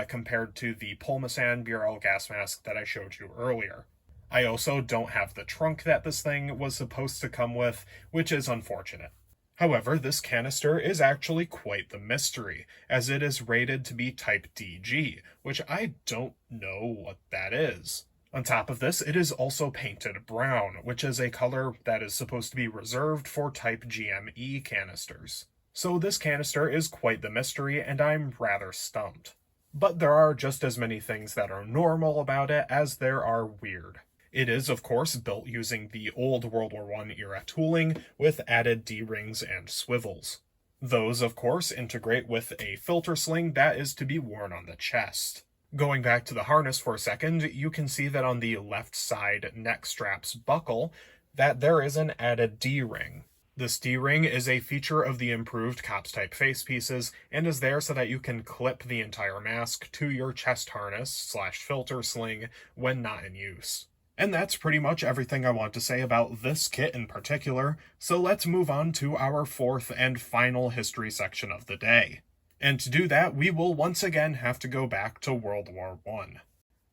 compared to the Pulmasan Burrell Gas Mask that I showed you earlier. I also don't have the trunk that this thing was supposed to come with, which is unfortunate. However, this canister is actually quite the mystery, as it is rated to be Type DG, which I don't know what that is. On top of this, it is also painted brown, which is a color that is supposed to be reserved for Type GME canisters. So this canister is quite the mystery, and I'm rather stumped. But there are just as many things that are normal about it as there are weird. It is, of course, built using the old World War I era tooling with added D-rings and swivels. Those, of course, integrate with a filter sling that is to be worn on the chest. Going back to the harness for a second, you can see that on the left side neck straps buckle, that there is an added D-ring. This D-ring is a feature of the improved Kops-type face pieces and is there so that you can clip the entire mask to your chest harness/filter sling when not in use. And that's pretty much everything I want to say about this kit in particular, so let's move on to our fourth and final history section of the day. And to do that, we will once again have to go back to World War I.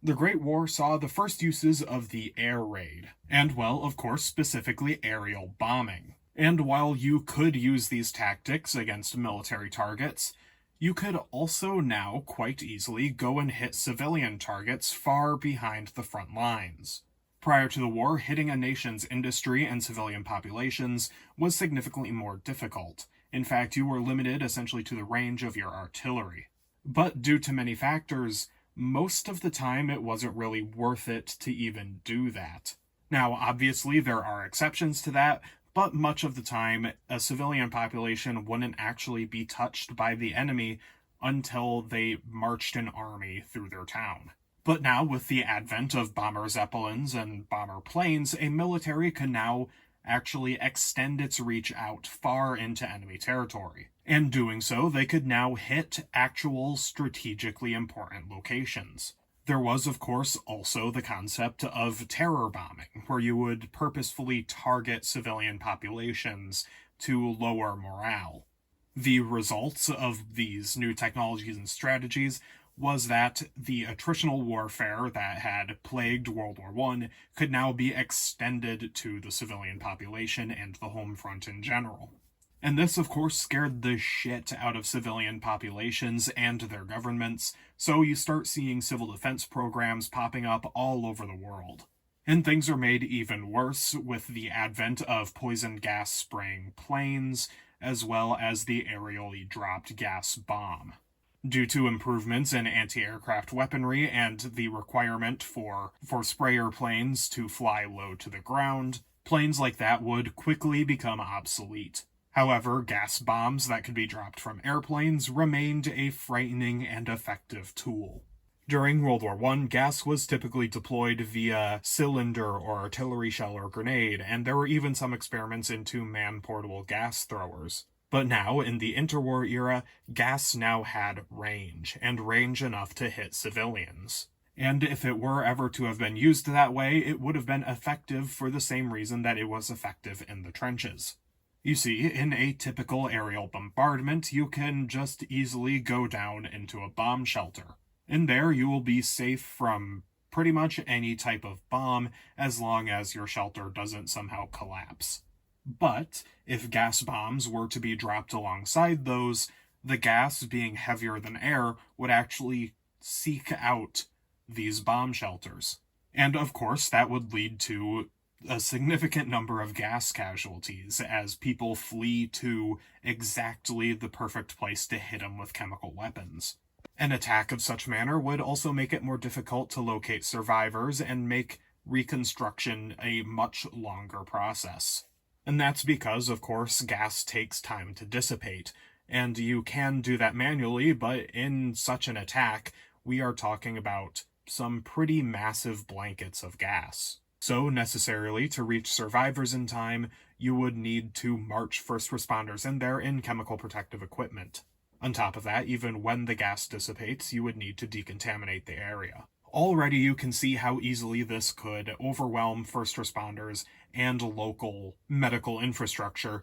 The Great War saw the first uses of the air raid, and well, of course, specifically aerial bombing. And while you could use these tactics against military targets, you could also now quite easily go and hit civilian targets far behind the front lines. Prior to the war, hitting a nation's industry and civilian populations was significantly more difficult. In fact, you were limited essentially to the range of your artillery. But due to many factors, most of the time it wasn't really worth it to even do that. Now, obviously, there are exceptions to that, but much of the time, a civilian population wouldn't actually be touched by the enemy until they marched an army through their town. But now, with the advent of bomber zeppelins and bomber planes, a military can now actually extend its reach out far into enemy territory. And doing so, they could now hit actual strategically important locations. There was, of course, also the concept of terror bombing, where you would purposefully target civilian populations to lower morale. The results of these new technologies and strategies was that the attritional warfare that had plagued World War I could now be extended to the civilian population and the home front in general. And this, of course, scared the shit out of civilian populations and their governments, so you start seeing civil defense programs popping up all over the world. And things are made even worse with the advent of poison gas spraying planes, as well as the aerially dropped gas bomb. Due to improvements in anti-aircraft weaponry and the requirement for sprayer planes to fly low to the ground, planes like that would quickly become obsolete. However, gas bombs that could be dropped from airplanes remained a frightening and effective tool. During World War I, gas was typically deployed via cylinder or artillery shell or grenade, and there were even some experiments into man-portable gas throwers. But now, in the interwar era, gas now had range, and range enough to hit civilians. And if it were ever to have been used that way, it would have been effective for the same reason that it was effective in the trenches. You see, in a typical aerial bombardment, you can just easily go down into a bomb shelter. And there you will be safe from pretty much any type of bomb as long as your shelter doesn't somehow collapse. But if gas bombs were to be dropped alongside those, the gas, being heavier than air, would actually seek out these bomb shelters. And of course, that would lead to a significant number of gas casualties as people flee to exactly the perfect place to hit them with chemical weapons. An attack of such manner would also make it more difficult to locate survivors and make reconstruction a much longer process. And that's because, of course, gas takes time to dissipate, and you can do that manually, but in such an attack, we are talking about some pretty massive blankets of gas. So, necessarily, to reach survivors in time, you would need to march first responders in there in chemical protective equipment. On top of that, even when the gas dissipates, you would need to decontaminate the area. Already you can see how easily this could overwhelm first responders and local medical infrastructure,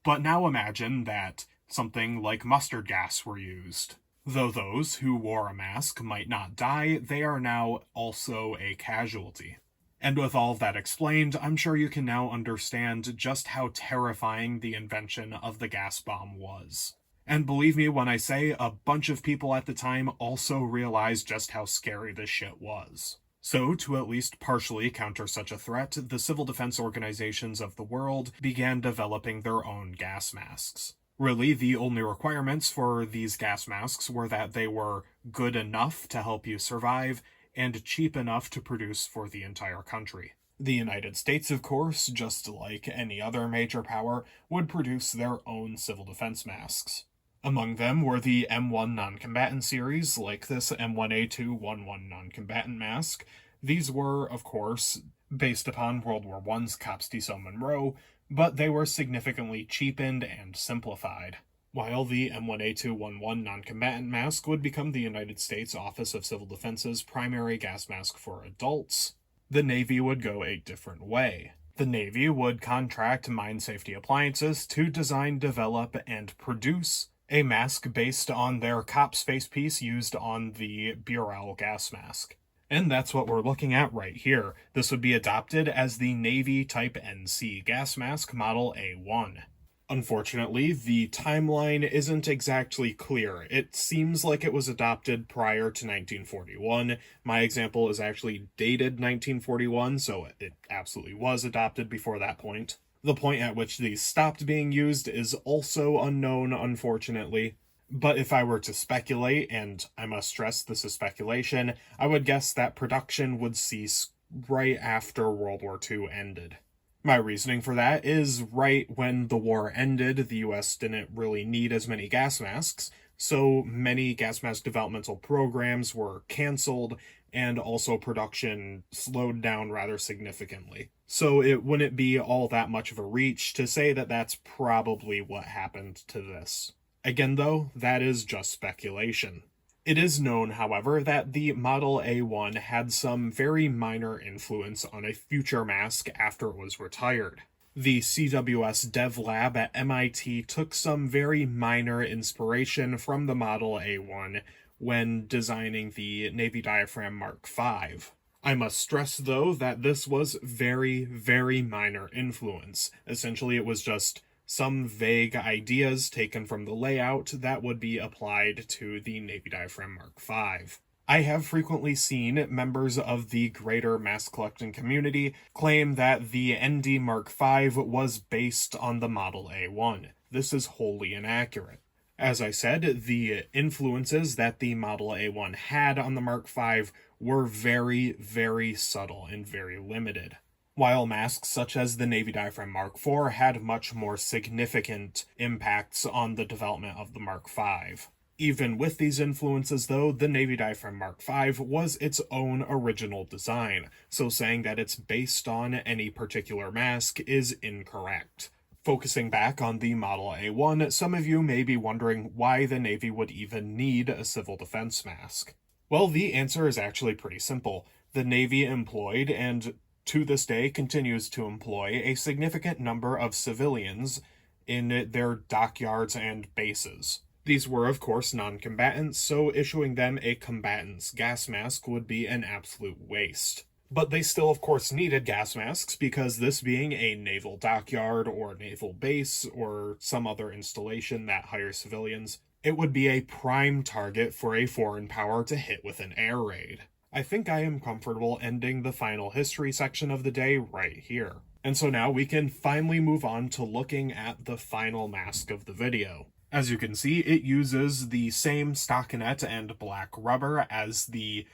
but now imagine that something like mustard gas were used. Though those who wore a mask might not die, they are now also a casualty. And with all of that explained, I'm sure you can now understand just how terrifying the invention of the gas bomb was. And believe me when I say a bunch of people at the time also realized just how scary this shit was. So, to at least partially counter such a threat, the civil defense organizations of the world began developing their own gas masks. Really, the only requirements for these gas masks were that they were good enough to help you survive and cheap enough to produce for the entire country. The United States, of course, just like any other major power, would produce their own civil defense masks. Among them were the M1 non-combatant series, like this M1A211 non-combatant mask. These were, of course, based upon World War I's Kops Monroe, but they were significantly cheapened and simplified. While the M1A211 non-combatant mask would become the United States Office of Civil Defense's primary gas mask for adults, the Navy would go a different way. The Navy would contract mine safety appliances to design, develop, and produce a mask based on their COPS facepiece used on the Burrell Gas Mask. And that's what we're looking at right here. This would be adopted as the Navy Type NC gas mask Model A1. Unfortunately, the timeline isn't exactly clear. It seems like it was adopted prior to 1941. My example is actually dated 1941, so it absolutely was adopted before that point. The point at which these stopped being used is also unknown, unfortunately. But if I were to speculate, and I must stress this is speculation, I would guess that production would cease right after World War II ended. My reasoning for that is right when the war ended, the US didn't really need as many gas masks, so many gas mask developmental programs were canceled, and also production slowed down rather significantly. So it wouldn't be all that much of a reach to say that that's probably what happened to this. Again, though, that is just speculation. It is known, however, that the Model A1 had some very minor influence on a future mask after it was retired. The CWS Dev Lab at MIT took some very minor inspiration from the Model A1 when designing the Navy Diaphragm Mark V. I must stress, though, that this was very, very minor influence. Essentially, it was just some vague ideas taken from the layout that would be applied to the Navy Diaphragm Mark V. I have frequently seen members of the greater mask collecting community claim that the ND Mark V was based on the Model A1. This is wholly inaccurate. As I said, the influences that the Model A1 had on the Mark V were very, very subtle and very limited, while masks such as the Navy Diaphragm Mark IV had much more significant impacts on the development of the Mark V. Even with these influences, though, the Navy Diaphragm Mark V was its own original design, so saying that it's based on any particular mask is incorrect. Focusing back on the Model A1, some of you may be wondering why the Navy would even need a civil defense mask. Well, the answer is actually pretty simple. The Navy employed, and to this day continues to employ, a significant number of civilians in their dockyards and bases. These were, of course, non-combatants, so issuing them a combatant's gas mask would be an absolute waste. But they still, of course, needed gas masks because this being a naval dockyard or naval base or some other installation that hires civilians, it would be a prime target for a foreign power to hit with an air raid. I think I am comfortable ending the final history section of the day right here. And so now we can finally move on to looking at the final mask of the video. As you can see, it uses the same stockinette and black rubber as the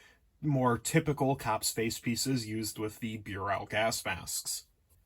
more typical COPS face pieces used with the Burrell gas masks.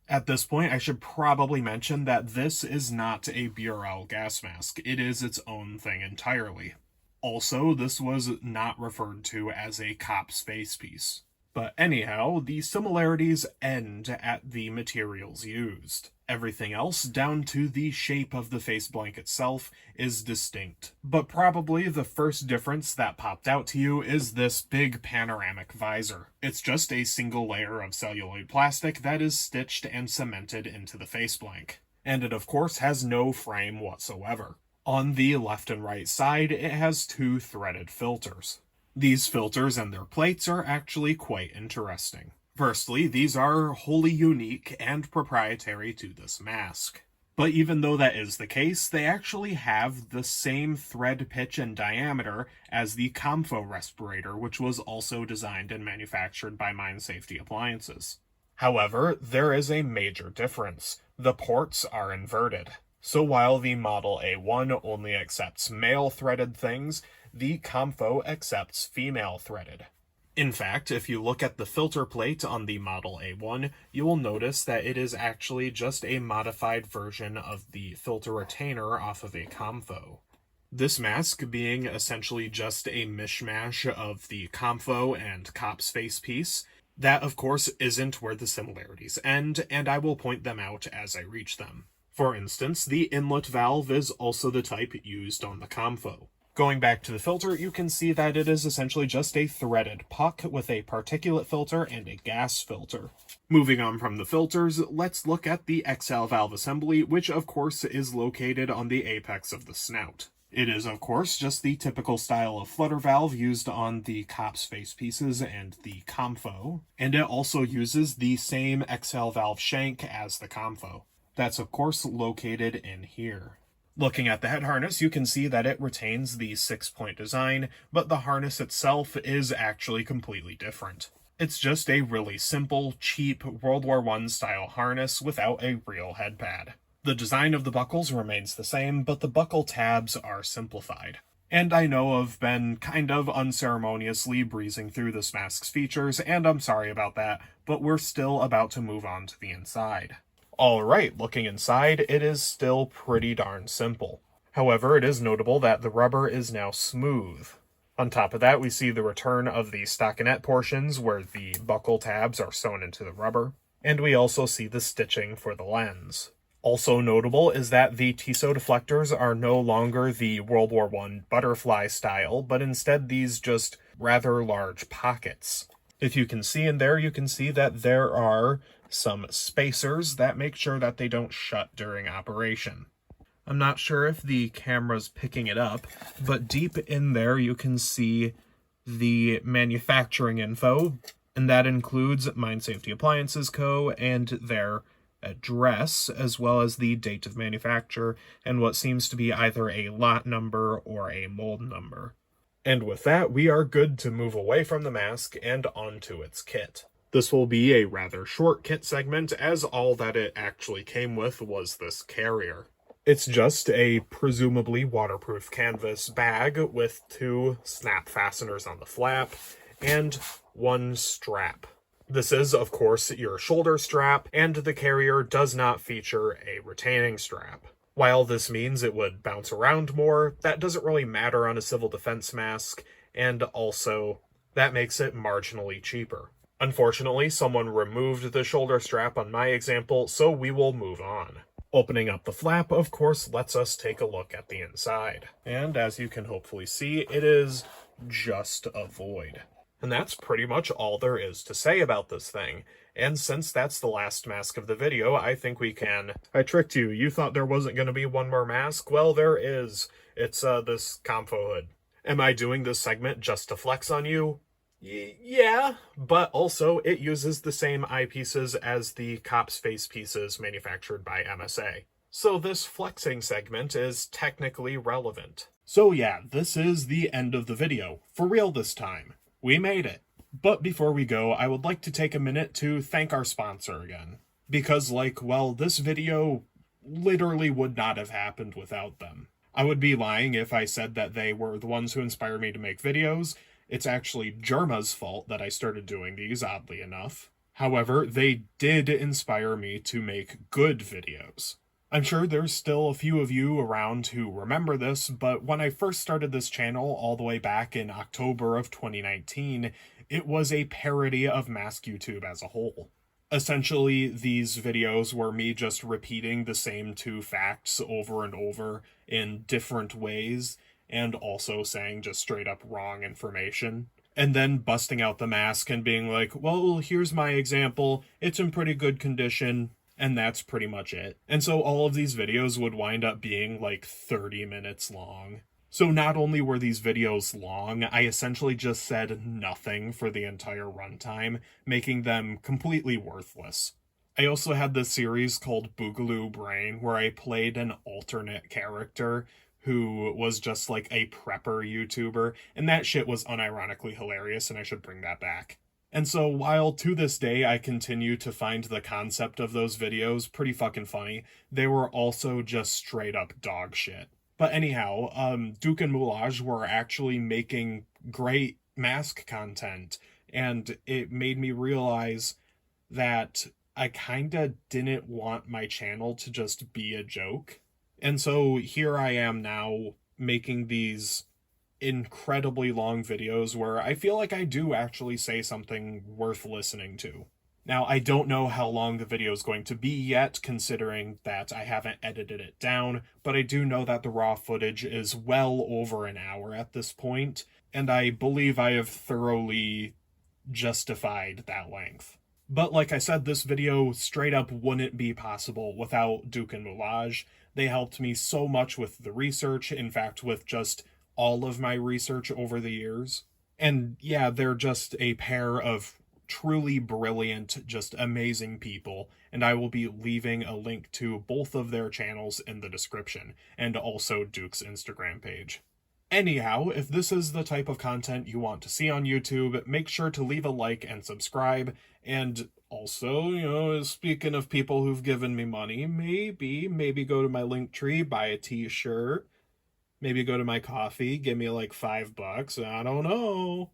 At this point, I should probably mention that this is not a Burrell gas mask. It is its own thing entirely. Also, this was not referred to as a COPS face piece. But anyhow, the similarities end at the materials used. Everything else, down to the shape of the face blank itself, is distinct. But probably the first difference that popped out to you is this big panoramic visor. It's just a single layer of celluloid plastic that is stitched and cemented into the face blank. And it of course has no frame whatsoever. On the left and right side, it has two threaded filters. These filters and their plates are actually quite interesting. Firstly, these are wholly unique and proprietary to this mask. But even though that is the case, they actually have the same thread pitch and diameter as the Comfo respirator, which was also designed and manufactured by Mine Safety Appliances. However, there is a major difference. The ports are inverted. So while the Model A1 only accepts male threaded things, the Comfo accepts female threaded. In fact, if you look at the filter plate on the Model A1, you will notice that it is actually just a modified version of the filter retainer off of a Comfo. This mask being essentially just a mishmash of the Comfo and COPS face piece, That, of course, isn't where the similarities end, and I will point them out as I reach them. For instance, the inlet valve is also the type used on the Comfo. Going back to the filter, you can see that it is essentially just a threaded puck with a particulate filter and a gas filter. Moving on from the filters, let's look at the exhale valve assembly, which of course is located on the apex of the snout. It is, of course, just the typical style of flutter valve used on the Kops face pieces and the Comfo, and it also uses the same exhale valve shank as the Comfo. That's, of course, located in here. Looking at the head harness, you can see that it retains the 6-point design, but the harness itself is actually completely different. It's just a really simple, cheap World War I style harness without a real head pad. The design of the buckles remains the same, but the buckle tabs are simplified. And I know I've been kind of unceremoniously breezing through this mask's features, and I'm sorry about that, but we're still about to move on to the inside. Alright, looking inside, it is still pretty darn simple. However, it is notable that the rubber is now smooth. On top of that, we see the return of the stockinette portions where the buckle tabs are sewn into the rubber, and we also see the stitching for the lens. Also notable is that the Tissot deflectors are no longer the World War I butterfly style, but instead these just rather large pockets. If you can see in there, you can see that there are some spacers that make sure that they don't shut during operation. I'm not sure if the camera's picking it up, but deep in there you can see the manufacturing info, and that includes Mine Safety Appliances Co. and their address, as well as the date of manufacture, and what seems to be either a lot number or a mold number. And with that, we are good to move away from the mask and onto its kit. This will be a rather short kit segment, as all that it actually came with was this carrier. It's just a presumably waterproof canvas bag with 2 snap fasteners on the flap and 1 strap. This is, of course, your shoulder strap, and the carrier does not feature a retaining strap. While this means it would bounce around more, that doesn't really matter on a civil defense mask, and also that makes it marginally cheaper. Unfortunately, someone removed the shoulder strap on my example, so we will move on. Opening up the flap, of course, lets us take a look at the inside. And as you can hopefully see, it is just a void. And that's pretty much all there is to say about this thing. And since that's the last mask of the video, I think we can... I tricked you. You thought there wasn't going to be one more mask? Well, there is. It's this Comfo hood. Am I doing this segment just to flex on you? Yeah, but also it uses the same eyepieces as the Kops face pieces manufactured by MSA. So this flexing segment is technically relevant. So yeah, this is the end of the video. For real this time. We made it. But before we go, I would like to take a minute to thank our sponsor again. Because, this video literally would not have happened without them. I would be lying if I said that they were the ones who inspired me to make videos. It's actually Germa's fault that I started doing these, oddly enough. However, they did inspire me to make good videos. I'm sure there's still a few of you around who remember this, but when I first started this channel all the way back in October of 2019, it was a parody of Mask YouTube as a whole. Essentially, these videos were me just repeating the same 2 facts over and over in different ways, and also saying just straight up wrong information. And then busting out the mask and being like, well, here's my example, it's in pretty good condition, and that's pretty much it. And so all of these videos would wind up being 30 minutes long. So not only were these videos long, I essentially just said nothing for the entire runtime, making them completely worthless. I also had this series called Boogaloo Brain, where I played an alternate character who was just a prepper YouTuber, and that shit was unironically hilarious, and I should bring that back. And so while to this day I continue to find the concept of those videos pretty fucking funny, they were also just straight up dog shit. But anyhow, Duke and Moulage were actually making great mask content, and it made me realize that I kinda didn't want my channel to just be a joke. And so here I am now making these incredibly long videos where I feel like I do actually say something worth listening to. Now, I don't know how long the video is going to be yet, considering that I haven't edited it down, but I do know that the raw footage is well over an hour at this point, and I believe I have thoroughly justified that length. But like I said, this video straight up wouldn't be possible without Duke and Moulage. They helped me so much with the research, in fact, with just all of my research over the years. And yeah, they're just a pair of truly brilliant, just amazing people, and I will be leaving a link to both of their channels in the description, and also Duke's Instagram page. Anyhow, if this is the type of content you want to see on YouTube, make sure to leave a like and subscribe, and also, speaking of people who've given me money, maybe go to my Linktree, buy a t-shirt, maybe go to my coffee, give me like $5, I don't know.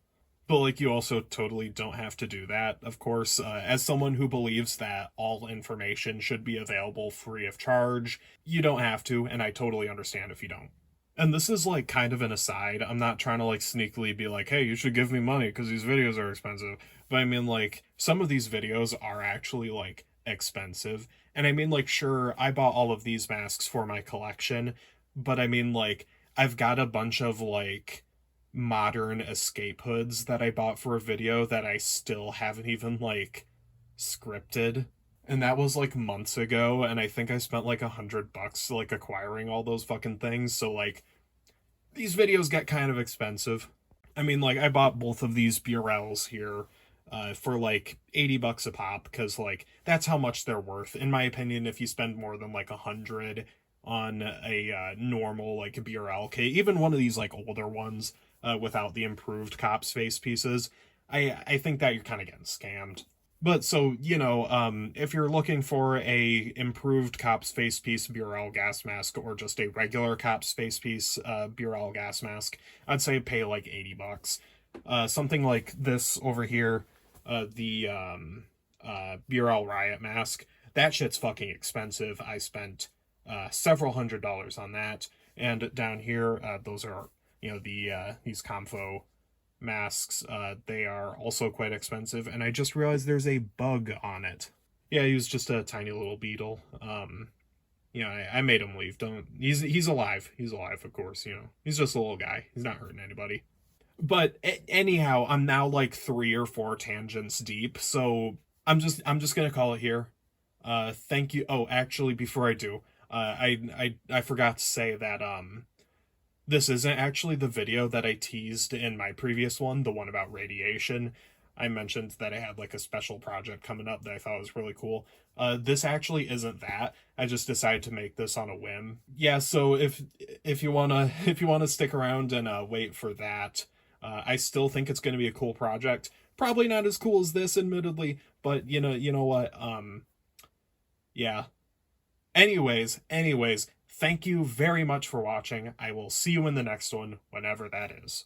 But, like, you also totally don't have to do that, of course. As someone who believes that all information should be available free of charge, you don't have to, and I totally understand if you don't. And this is, like, kind of an aside. I'm not trying to, like, sneakily be like, hey, you should give me money because these videos are expensive. But I mean, like, some of these videos are actually, like, expensive. And I mean, like, sure, I bought all of these masks for my collection, but I mean, like, I've got a bunch of, like, modern escape hoods that I bought for a video that I still haven't even, like, scripted. And that was, like, months ago, and I think I spent, like, $100, like, acquiring all those fucking things, so, like, these videos get kind of expensive. I mean, like, I bought both of these Burrells here for, like, $80 a pop, because, like, that's how much they're worth. In my opinion, if you spend more than, like, $100 on a normal, like, Burrell kit, even one of these, like, older ones, without the improved Kops face pieces, I think that you're kind of getting scammed. But so, if you're looking for a improved Kops face piece Burrell Gas Mask or just a regular Kops face piece Burrell Gas Mask, I'd say pay like $80. Something like this over here, the Burrell Riot Mask, that shit's fucking expensive. I spent several $100s on that. And down here, those are these Comfo masks, they are also quite expensive, and I just realized there's a bug on it. Yeah, he was just a tiny little beetle. I made him leave. He's alive. He's alive, of course, He's just a little guy. He's not hurting anybody. But anyhow, I'm now like 3 or 4 tangents deep, so I'm just gonna call it here. Thank you. Oh, actually, before I do, I forgot to say that this isn't actually the video that I teased in my previous one, the one about radiation. I mentioned that I had like a special project coming up that I thought was really cool. This actually isn't that. I just decided to make this on a whim. Yeah, so if you wanna stick around and wait for that, I still think it's gonna be a cool project. Probably not as cool as this, admittedly, but you know what? Yeah. Anyways, thank you very much for watching. I will see you in the next one, whenever that is.